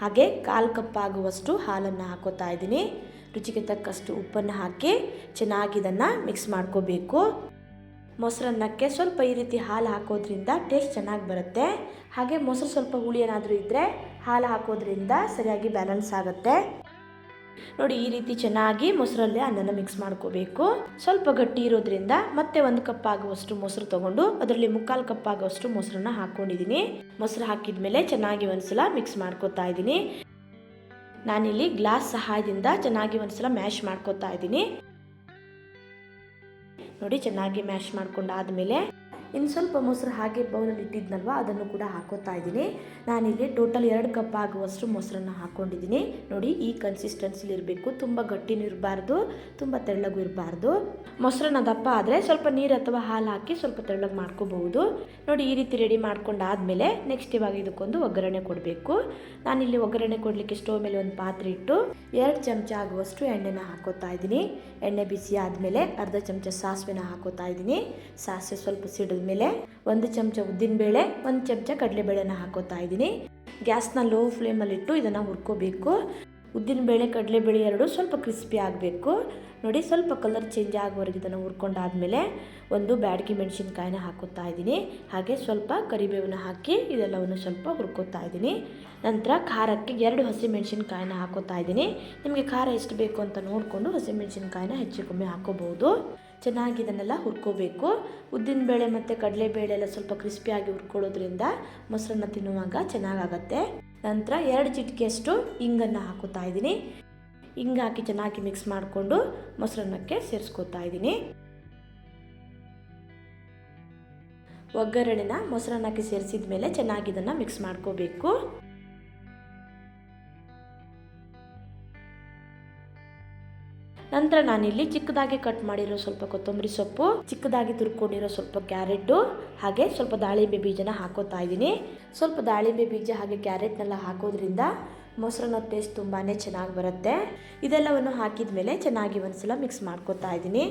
ಹಾಗೆ 1/4 ಕಪ್ ಆಗುವಷ್ಟು ಹಾಲನ್ನು ಹಾಕೋತಾ ಇದ್ದೀನಿ. ರುಚಿಗೆ ತಕ್ಕಷ್ಟು ಉಪ್ಪನ್ನು ಹಾಕಿ ಚೆನ್ನಾಗಿ ಇದನ್ನು ಮಿಕ್ಸ್ ಮಾಡ್ಕೋಬೇಕು. ಮೊಸರನ್ನಕ್ಕೆ ಸ್ವಲ್ಪ ಈ ರೀತಿ ಹಾಲು ಹಾಕೋದ್ರಿಂದ ಟೇಸ್ಟ್ ಚೆನ್ನಾಗಿ ಬರುತ್ತೆ. ಹಾಗೆ ಮೊಸರು ಸ್ವಲ್ಪ ಹುಳಿ ಏನಾದರೂ ಇದ್ದರೆ ಹಾಲು ಹಾಕೋದ್ರಿಂದ ಸರಿಯಾಗಿ ಬ್ಯಾಲೆನ್ಸ್ ಆಗುತ್ತೆ. ನೋಡಿ, ಈ ರೀತಿ ಚೆನ್ನಾಗಿ ಮೊಸರಲ್ಲೇ ಅನ್ನನ ಮಿಕ್ಸ್ ಮಾಡ್ಕೋಬೇಕು. ಸ್ವಲ್ಪ ಗಟ್ಟಿ ಇರೋದ್ರಿಂದ ಮತ್ತೆ 1 ಕಪ್ ಆಗುವಷ್ಟು ಮೊಸರು ತೊಗೊಂಡು ಅದರಲ್ಲಿ 3/4 ಕಪ್ ಆಗುವಷ್ಟು ಮೊಸರನ್ನ ಹಾಕ್ಕೊಂಡಿದ್ದೀನಿ. ಮೊಸರು ಹಾಕಿದ್ಮೇಲೆ ಚೆನ್ನಾಗಿ ಒಂದ್ಸಲ ಮಿಕ್ಸ್ ಮಾಡ್ಕೋತಾ ಇದ್ದೀನಿ. ನಾನಿಲ್ಲಿ ಗ್ಲಾಸ್ ಸಹಾಯದಿಂದ ಚೆನ್ನಾಗಿ ಒಂದ್ಸಲ ಮ್ಯಾಶ್ ಮಾಡ್ಕೋತಾ ಇದ್ದೀನಿ. ನೋಡಿ, ಚೆನ್ನಾಗಿ ಮ್ಯಾಶ್ ಮಾಡ್ಕೊಂಡಾದ್ಮೇಲೆ ಇನ್ನು ಸ್ವಲ್ಪ ಮೊಸರು ಹಾಗೆ ಬೌಲಲ್ಲಿ ಇಟ್ಟಿದ್ನಲ್ವ ಅದನ್ನು ಕೂಡ ಹಾಕೋತಾ ಇದ್ದೀನಿ. ನಾನಿಲ್ಲಿ ಟೋಟಲ್ 2 ಕಪ್ ಆಗುವಷ್ಟು ಮೊಸರನ್ನು ಹಾಕ್ಕೊಂಡಿದ್ದೀನಿ. ನೋಡಿ, ಈ ಕನ್ಸಿಸ್ಟೆನ್ಸಿಲಿ ಇರಬೇಕು. ತುಂಬ ಗಟ್ಟಿನೂ ಇರಬಾರ್ದು, ತುಂಬ ತೆಳ್ಳಗೂ ಇರಬಾರ್ದು. ಮೊಸರನ್ನ ದಪ್ಪ ಆದರೆ ಸ್ವಲ್ಪ ನೀರು ಅಥವಾ ಹಾಲು ಹಾಕಿ ಸ್ವಲ್ಪ ತೆಳ್ಳಗೆ ಮಾಡ್ಕೋಬಹುದು. ನೋಡಿ, ಈ ರೀತಿ ರೆಡಿ ಮಾಡ್ಕೊಂಡಾದ್ಮೇಲೆ ನೆಕ್ಸ್ಟ್ ಇವಾಗ ಇದಕ್ಕೊಂದು ಒಗ್ಗರಣೆ ಕೊಡಬೇಕು. ನಾನಿಲ್ಲಿ ಒಗ್ಗರಣೆ ಕೊಡಲಿಕ್ಕೆ ಸ್ಟವ್ ಮೇಲೆ ಒಂದು ಪಾತ್ರೆ ಇಟ್ಟು 2 ಚಮಚ ಆಗುವಷ್ಟು ಎಣ್ಣೆನ ಹಾಕೋತಾ ಇದ್ದೀನಿ. ಎಣ್ಣೆ ಬಿಸಿ ಆದಮೇಲೆ 1/2 ಚಮಚ ಸಾಸಿವೆನ ಹಾಕೋತಾ ಇದ್ದೀನಿ. ಸಾಸಿವೆ ಸ್ವಲ್ಪ ಸಿಡಿದ ಮೇಲೆ 1 ಚಮಚ ಉದ್ದಿನಬೇಳೆ, 1 ಚಮಚ ಕಡಲೆಬೇಳೆನ ಹಾಕೋತಾ ಇದ್ದೀನಿ. ಗ್ಯಾಸ್ನ ಲೋ ಫ್ಲೇಮಲ್ಲಿಟ್ಟು ಇದನ್ನು ಹುರ್ಕೋಬೇಕು. ಉದ್ದಿನಬೇಳೆ, ಕಡಲೆಬೇಳೆ ಎರಡು ಸ್ವಲ್ಪ ಕ್ರಿಸ್ಪಿ ಆಗಬೇಕು. ನೋಡಿ ಸ್ವಲ್ಪ ಕಲರ್ ಚೇಂಜ್ ಆಗೋವರೆಗೆ ಇದನ್ನು ಹುರ್ಕೊಂಡಾದ್ಮೇಲೆ ಒಂದು ಬ್ಯಾಡಗಿ ಮೆಣಸಿನ್ಕಾಯಿನ ಹಾಕೋತಾ ಇದ್ದೀನಿ. ಹಾಗೆ ಸ್ವಲ್ಪ ಕರಿಬೇವನ್ನ ಹಾಕಿ ಇದೆಲ್ಲವನ್ನು ಸ್ವಲ್ಪ ಹುರ್ಕೋತಾ ಇದ್ದೀನಿ. ನಂತರ ಖಾರಕ್ಕೆ 2 ಹಸಿಮೆಣಸಿನ್ಕಾಯಿನ ಹಾಕೋತಾ ಇದ್ದೀನಿ. ನಿಮಗೆ ಖಾರ ಎಷ್ಟು ಬೇಕು ಅಂತ ನೋಡಿಕೊಂಡು ಹಸಿಮೆಣಸಿನ್ಕಾಯಿನ ಹೆಚ್ಚು ಕಮ್ಮಿ ಹಾಕೋಬಹುದು. ಚೆನ್ನಾಗಿ ಇದನ್ನೆಲ್ಲ ಹುರ್ಕೋಬೇಕು. ಉದ್ದಿನಬೇಳೆ ಮತ್ತು ಕಡಲೆಬೇಳೆ ಎಲ್ಲ ಸ್ವಲ್ಪ ಕ್ರಿಸ್ಪಿಯಾಗಿ ಹುರ್ಕೊಳ್ಳೋದ್ರಿಂದ ಮೊಸರನ್ನ ತಿನ್ನುವಾಗ ಚೆನ್ನಾಗಾಗತ್ತೆ. ನಂತರ 2 ಚಿಟಿಕೆಯಷ್ಟು ಇಂಗನ್ನು ಹಾಕೋತಾ ಇದ್ದೀನಿ. ಹಿಂಗೆ ಹಾಕಿ ಚೆನ್ನಾಗಿ ಮಿಕ್ಸ್ ಮಾಡಿಕೊಂಡು ಮೊಸರನ್ನಕ್ಕೆ ಸೇರಿಸ್ಕೋತಾ ಇದ್ದೀನಿ. ಒಗ್ಗರಣೆನ ಮೊಸರನ್ನಕ್ಕೆ ಸೇರಿಸಿದ ಮೇಲೆ ಚೆನ್ನಾಗಿ ಇದನ್ನು ಮಿಕ್ಸ್ ಮಾಡ್ಕೋಬೇಕು. ನಂತರ ನಾನಿಲ್ಲಿ ಚಿಕ್ಕದಾಗಿ ಕಟ್ ಮಾಡಿರೋ ಸ್ವಲ್ಪ ಕೊತ್ತಂಬರಿ ಸೊಪ್ಪು, ಚಿಕ್ಕದಾಗಿ ತುರ್ಕೊಂಡಿರೋ ಸ್ವಲ್ಪ ಕ್ಯಾರೆಟು, ಹಾಗೆ ಸ್ವಲ್ಪ ದಾಳಿಂಬೆ ಬೀಜನ ಹಾಕೋತಾ ಇದ್ದೀನಿ. ಸ್ವಲ್ಪ ದಾಳಿಂಬೆ ಬೀಜ ಹಾಗೆ ಕ್ಯಾರೆಟ್ನೆಲ್ಲ ಹಾಕೋದ್ರಿಂದ ಮೊಸರನ್ನ ಟೇಸ್ಟ್ ತುಂಬಾ ಚೆನ್ನಾಗಿ ಬರುತ್ತೆ. ಇದೆಲ್ಲವನ್ನು ಹಾಕಿದ ಮೇಲೆ ಚೆನ್ನಾಗಿ ಒಂದ್ಸಲ ಮಿಕ್ಸ್ ಮಾಡ್ಕೋತಾ ಇದ್ದೀನಿ.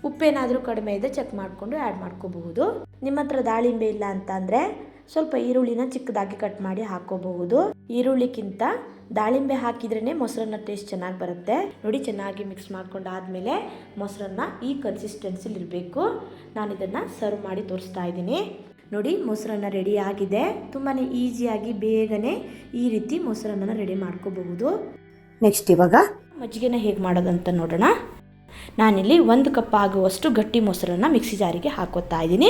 ಉಪ್ಪೇನಾದರೂ ಕಡಿಮೆ ಇದೆ ಚೆಕ್ ಮಾಡಿಕೊಂಡು ಆ್ಯಡ್ ಮಾಡ್ಕೋಬಹುದು. ನಿಮ್ಮ ಹತ್ರ ದಾಳಿಂಬೆ ಇಲ್ಲ ಅಂತಂದರೆ ಸ್ವಲ್ಪ ಈರುಳ್ಳಿನ ಚಿಕ್ಕದಾಗಿ ಕಟ್ ಮಾಡಿ ಹಾಕೋಬಹುದು. ಈರುಳ್ಳಿಗಿಂತ ದಾಳಿಂಬೆ ಹಾಕಿದ್ರೇ ಮೊಸರನ್ನ ಟೇಸ್ಟ್ ಚೆನ್ನಾಗಿ ಬರುತ್ತೆ. ನೋಡಿ ಚೆನ್ನಾಗಿ ಮಿಕ್ಸ್ ಮಾಡ್ಕೊಂಡಾದ್ಮೇಲೆ ಮೊಸರನ್ನ ಈ ಕನ್ಸಿಸ್ಟೆನ್ಸಿಲಿ ಇರಬೇಕು. ನಾನು ಇದನ್ನು ಸರ್ವ್ ಮಾಡಿ ತೋರಿಸ್ತಾ ಇದ್ದೀನಿ. ನೋಡಿ ಮೊಸರನ್ನ ರೆಡಿ ಆಗಿದೆ. ತುಂಬಾ ಈಸಿಯಾಗಿ ಬೇಗನೆ ಈ ರೀತಿ ಮೊಸರನ್ನ ರೆಡಿ ಮಾಡ್ಕೋಬಹುದು. ನೆಕ್ಸ್ಟ್ ಇವಾಗ ಮಜ್ಜಿಗೆನ ಹೇಗೆ ಮಾಡೋದಂತ ನೋಡೋಣ. ನಾನಿಲ್ಲಿ 1 ಕಪ್ ಆಗುವಷ್ಟು ಗಟ್ಟಿ ಮೊಸರನ್ನ ಮಿಕ್ಸಿ ಜಾರಿಗೆ ಹಾಕೋತಾ ಇದ್ದೀನಿ.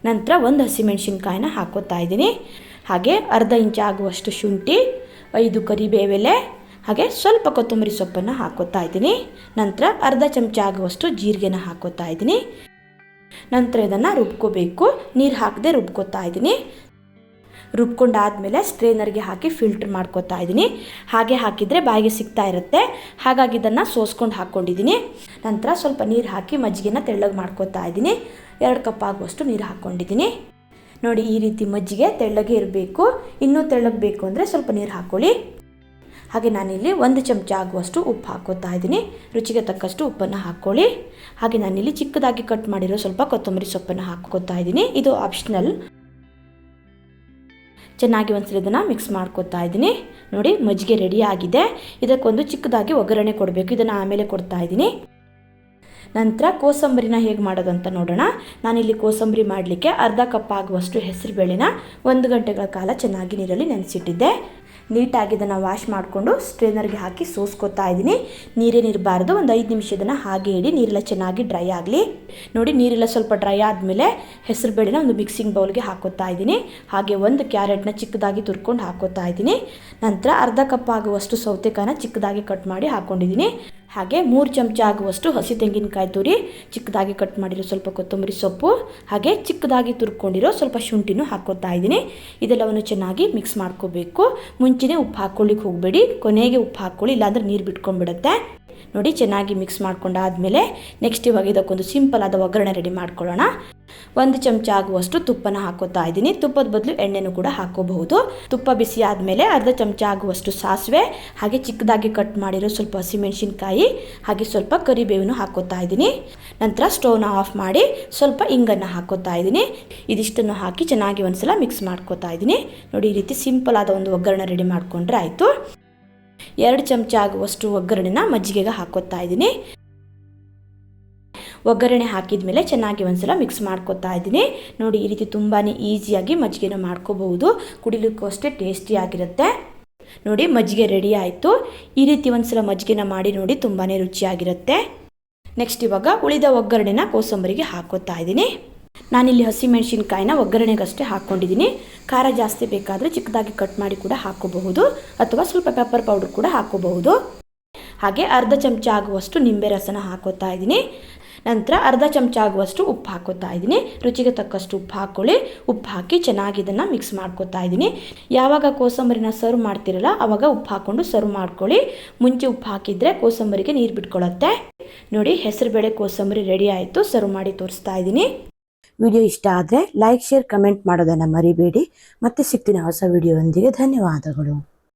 ನಂತರ 1 ಹಸಿಮೆಣಸಿನ್ಕಾಯಿನ ಹಾಕೋತಾ ಇದ್ದೀನಿ. ಹಾಗೆ ಅರ್ಧ ಇಂಚ್ ಆಗುವಷ್ಟು ಶುಂಠಿ, 5 ಕರಿಬೇವೆಲೆ, ಹಾಗೆ ಸ್ವಲ್ಪ ಕೊತ್ತಂಬರಿ ಸೊಪ್ಪನ್ನು ಹಾಕೋತಾ ಇದ್ದೀನಿ. ನಂತರ ಅರ್ಧ ಚಮಚ ಆಗುವಷ್ಟು ಜೀರಿಗೆನ ಹಾಕೋತಾ ಇದ್ದೀನಿ. ನಂತರ ಇದನ್ನು ರುಬ್ಕೋಬೇಕು. ನೀರು ಹಾಕದೆ ರುಬ್ಕೋತಾ ಇದ್ದೀನಿ. ರುಬ್ಕೊಂಡಾದ್ಮೇಲೆ ಸ್ಟ್ರೇನರ್ಗೆ ಹಾಕಿ ಫಿಲ್ಟರ್ ಮಾಡ್ಕೋತಾ ಇದ್ದೀನಿ. ಹಾಗೆ ಹಾಕಿದರೆ ಬಾಯಿಗೆ ಸಿಗ್ತಾ ಇರುತ್ತೆ. ಹಾಗಾಗಿ ಇದನ್ನು ಸೋಸ್ಕೊಂಡು ಹಾಕ್ಕೊಂಡಿದ್ದೀನಿ. ನಂತರ ಸ್ವಲ್ಪ ನೀರು ಹಾಕಿ ಮಜ್ಜಿಗೆನ ತೆಳ್ಳಗೆ ಮಾಡ್ಕೋತಾ ಇದ್ದೀನಿ. 2 ಕಪ್ ಆಗುವಷ್ಟು ನೀರು ಹಾಕ್ಕೊಂಡಿದ್ದೀನಿ. ನೋಡಿ ಈ ರೀತಿ ಮಜ್ಜಿಗೆ ತೆಳ್ಳಗೆ ಇರಬೇಕು. ಇನ್ನೂ ತೆಳ್ಳಗೆ ಬೇಕು ಅಂದರೆ ಸ್ವಲ್ಪ ನೀರು ಹಾಕ್ಕೊಳ್ಳಿ. ಹಾಗೆ ನಾನಿಲ್ಲಿ 1 ಚಮಚ ಆಗುವಷ್ಟು ಉಪ್ಪು ಹಾಕೋತಾ ಇದ್ದೀನಿ. ರುಚಿಗೆ ತಕ್ಕಷ್ಟು ಉಪ್ಪನ್ನು ಹಾಕ್ಕೊಳ್ಳಿ. ಹಾಗೆ ನಾನಿಲ್ಲಿ ಚಿಕ್ಕದಾಗಿ ಕಟ್ ಮಾಡಿರೋ ಸ್ವಲ್ಪ ಕೊತ್ತಂಬರಿ ಸೊಪ್ಪನ್ನು ಹಾಕೋತಾ ಇದ್ದೀನಿ. ಇದು ಆಪ್ಷನಲ್. ಚೆನ್ನಾಗಿ ಒಂದ್ಸಲ ಇದನ್ನು ಮಿಕ್ಸ್ ಮಾಡ್ಕೋತಾ ಇದ್ದೀನಿ. ನೋಡಿ ಮಜ್ಜಿಗೆ ರೆಡಿ ಆಗಿದೆ. ಇದಕ್ಕೊಂದು ಚಿಕ್ಕದಾಗಿ ಒಗ್ಗರಣೆ ಕೊಡಬೇಕು. ಇದನ್ನು ಆಮೇಲೆ ಕೊಡ್ತಾ ಇದ್ದೀನಿ. ನಂತರ ಕೋಸಂಬರಿನ ಹೇಗೆ ಮಾಡೋದು ಅಂತ ನೋಡೋಣ. ನಾನಿಲ್ಲಿ ಕೋಸಂಬರಿ ಮಾಡಲಿಕ್ಕೆ ಅರ್ಧ ಕಪ್ ಆಗುವಷ್ಟು ಹೆಸರುಬೇಳೆನ 1 ಗಂಟೆಗಳ ಕಾಲ ಚೆನ್ನಾಗಿ ನೀರಲ್ಲಿ ನೆನೆಸಿಟ್ಟಿದ್ದೆ. ನೀಟಾಗಿ ಇದನ್ನು ವಾಶ್ ಮಾಡಿಕೊಂಡು ಸ್ಟ್ರೇನರ್ಗೆ ಹಾಕಿ ಸೋಸ್ಕೋತಾ ಇದ್ದೀನಿ. ನೀರೇನಿರಬಾರ್ದು. ಒಂದು 5 ನಿಮಿಷ ಇದನ್ನು ಹಾಗೆ ಇಡಿ. ನೀರೆಲ್ಲ ಚೆನ್ನಾಗಿ ಡ್ರೈ ಆಗಲಿ. ನೋಡಿ ನೀರೆಲ್ಲ ಸ್ವಲ್ಪ ಡ್ರೈ ಆದಮೇಲೆ ಹೆಸರುಬೇಳೆನ ಒಂದು ಮಿಕ್ಸಿಂಗ್ ಬೌಲ್ಗೆ ಹಾಕೋತಾ ಇದ್ದೀನಿ. ಹಾಗೆ 1 ಕ್ಯಾರೆಟ್ನ ಚಿಕ್ಕದಾಗಿ ತುರ್ಕೊಂಡು ಹಾಕೋತಾ ಇದ್ದೀನಿ. ನಂತರ ಅರ್ಧ ಕಪ್ ಆಗುವಷ್ಟು ಸೌತೆಕಾಯಿನ ಚಿಕ್ಕದಾಗಿ ಕಟ್ ಮಾಡಿ ಹಾಕ್ಕೊಂಡಿದ್ದೀನಿ. ಹಾಗೆ 3 ಚಮಚ ಆಗುವಷ್ಟು ಹಸಿ ತೆಂಗಿನಕಾಯಿ ತುರಿ, ಚಿಕ್ಕದಾಗಿ ಕಟ್ ಮಾಡಿರೋ ಸ್ವಲ್ಪ ಕೊತ್ತಂಬರಿ ಸೊಪ್ಪು, ಹಾಗೆ ಚಿಕ್ಕದಾಗಿ ತುರ್ಕೊಂಡಿರೋ ಸ್ವಲ್ಪ ಶುಂಠಿನೂ ಹಾಕೋತಾ ಇದ್ದೀನಿ. ಇದೆಲ್ಲವನ್ನು ಚೆನ್ನಾಗಿ ಮಿಕ್ಸ್ ಮಾಡ್ಕೋಬೇಕು. ಮುಂಚೆನೇ ಉಪ್ಪು ಹಾಕ್ಕೊಳ್ಳಿಕ್ಕೆ ಹೋಗಬೇಡಿ. ಕೊನೆಗೆ ಉಪ್ಪು ಹಾಕ್ಕೊಳ್ಳಿ, ಇಲ್ಲಾಂದರೆ ನೀರು ಬಿಟ್ಕೊಂಡ್ಬಿಡುತ್ತೆ. ನೋಡಿ ಚೆನ್ನಾಗಿ ಮಿಕ್ಸ್ ಮಾಡ್ಕೊಂಡಾದ್ಮೇಲೆ ನೆಕ್ಸ್ಟ್ ಇವಾಗ ಇದಕ್ಕೊಂದು ಸಿಂಪಲ್ ಆದ ಒಗ್ಗರಣೆ ರೆಡಿ ಮಾಡ್ಕೊಳ್ಳೋಣ. 1 ಚಮಚ ಆಗುವಷ್ಟು ತುಪ್ಪನ ಹಾಕೋತಾ ಇದ್ದೀನಿ. ತುಪ್ಪದ ಬದಲು ಎಣ್ಣೆನೂ ಕೂಡ ಹಾಕೋಬಹುದು. ತುಪ್ಪ ಬಿಸಿ ಆದಮೇಲೆ ಅರ್ಧ ಚಮಚ ಆಗುವಷ್ಟು ಸಾಸಿವೆ, ಹಾಗೆ ಚಿಕ್ಕದಾಗಿ ಕಟ್ ಮಾಡಿರೋ ಸ್ವಲ್ಪ ಹಸಿಮೆಣಸಿನ್ಕಾಯಿ, ಹಾಗೆ ಸ್ವಲ್ಪ ಕರಿಬೇವನ್ನು ಹಾಕೋತಾ ಇದ್ದೀನಿ. ನಂತರ ಸ್ಟವ್ನ ಆಫ್ ಮಾಡಿ ಸ್ವಲ್ಪ ಇಂಗನ್ನು ಹಾಕೋತಾ ಇದ್ದೀನಿ. ಇದಿಷ್ಟನ್ನು ಹಾಕಿ ಚೆನ್ನಾಗಿ ಒಂದ್ಸಲ ಮಿಕ್ಸ್ ಮಾಡ್ಕೋತಾ ಇದ್ದೀನಿ. ನೋಡಿ ಈ ರೀತಿ ಸಿಂಪಲ್ ಆದ ಒಂದು ಒಗ್ಗರಣೆ ರೆಡಿ ಮಾಡಿಕೊಂಡ್ರೆ ಆಯಿತು. 2 ಚಮಚ ಆಗುವಷ್ಟು ಒಗ್ಗರಣೆನ ಮಜ್ಜಿಗೆಗೆ ಹಾಕೋತಾ ಇದ್ದೀನಿ. ಒಗ್ಗರಣೆ ಹಾಕಿದ ಮೇಲೆ ಚೆನ್ನಾಗಿ ಒಂದ್ಸಲ ಮಿಕ್ಸ್ ಮಾಡ್ಕೋತಾ ಇದ್ದೀನಿ. ನೋಡಿ ಈ ರೀತಿ ತುಂಬಾ ಈಸಿಯಾಗಿ ಮಜ್ಜಿಗೆನ ಮಾಡ್ಕೋಬಹುದು. ಕುಡಿಲಿಕ್ಕೂ ಅಷ್ಟೇ ಟೇಸ್ಟಿಯಾಗಿರುತ್ತೆ. ನೋಡಿ ಮಜ್ಜಿಗೆ ರೆಡಿ ಆಯಿತು. ಈ ರೀತಿ ಒಂದ್ಸಲ ಮಜ್ಜಿಗೆನ ಮಾಡಿ ನೋಡಿ, ತುಂಬಾ ರುಚಿಯಾಗಿರುತ್ತೆ. ನೆಕ್ಸ್ಟ್ ಇವಾಗ ಉಳಿದ ಒಗ್ಗರಣೆನ ಕೋಸಂಬರಿಗೆ ಹಾಕೋತಾ ಇದ್ದೀನಿ. ನಾನಿಲ್ಲಿ ಹಸಿಮೆಣಸಿನ್ಕಾಯಿನ ಒಗ್ಗರಣೆಗಷ್ಟೇ ಹಾಕ್ಕೊಂಡಿದ್ದೀನಿ. ಖಾರ ಜಾಸ್ತಿ ಬೇಕಾದರೆ ಚಿಕ್ಕದಾಗಿ ಕಟ್ ಮಾಡಿ ಕೂಡ ಹಾಕೋಬಹುದು, ಅಥವಾ ಸ್ವಲ್ಪ ಪೆಪ್ಪರ್ ಪೌಡರ್ ಕೂಡ ಹಾಕೋಬಹುದು. ಹಾಗೆ ಅರ್ಧ ಚಮಚ ಆಗುವಷ್ಟು ನಿಂಬೆ ರಸನ ಹಾಕೋತಾ ಇದ್ದೀನಿ. ನಂತರ ಅರ್ಧ ಚಮಚ ಆಗುವಷ್ಟು ಉಪ್ಪು ಹಾಕೋತಾ ಇದ್ದೀನಿ. ರುಚಿಗೆ ತಕ್ಕಷ್ಟು ಉಪ್ಪು ಹಾಕ್ಕೊಳ್ಳಿ. ಉಪ್ಪು ಹಾಕಿ ಚೆನ್ನಾಗಿ ಇದನ್ನು ಮಿಕ್ಸ್ ಮಾಡ್ಕೋತಾ ಇದ್ದೀನಿ. ಯಾವಾಗ ಕೋಸಂಬರಿನ ಸರ್ವ್ ಮಾಡ್ತಿರಲ್ಲ ಆವಾಗ ಉಪ್ಪು ಹಾಕ್ಕೊಂಡು ಸರ್ವ್ ಮಾಡ್ಕೊಳ್ಳಿ. ಮುಂಚೆ ಉಪ್ಪು ಹಾಕಿದರೆ ಕೋಸಂಬರಿಗೆ ನೀರು ಬಿಟ್ಕೊಳ್ಳುತ್ತೆ. ನೋಡಿ ಹೆಸರುಬೇಳೆ ಕೋಸಂಬರಿ ರೆಡಿ ಆಯಿತು. ಸರ್ವ್ ಮಾಡಿ ತೋರಿಸ್ತಾ ಇದ್ದೀನಿ. ವಿಡಿಯೋ ಇಷ್ಟ ಆದರೆ ಲೈಕ್, ಶೇರ್, ಕಮೆಂಟ್ ಮಾಡೋದನ್ನು ಮರಿಬೇಡಿ. ಮತ್ತೆ ಸಿಗ್ತೀನಿ ಹೊಸ ವಿಡಿಯೋದೊಂದಿಗೆ. ಧನ್ಯವಾದಗಳು.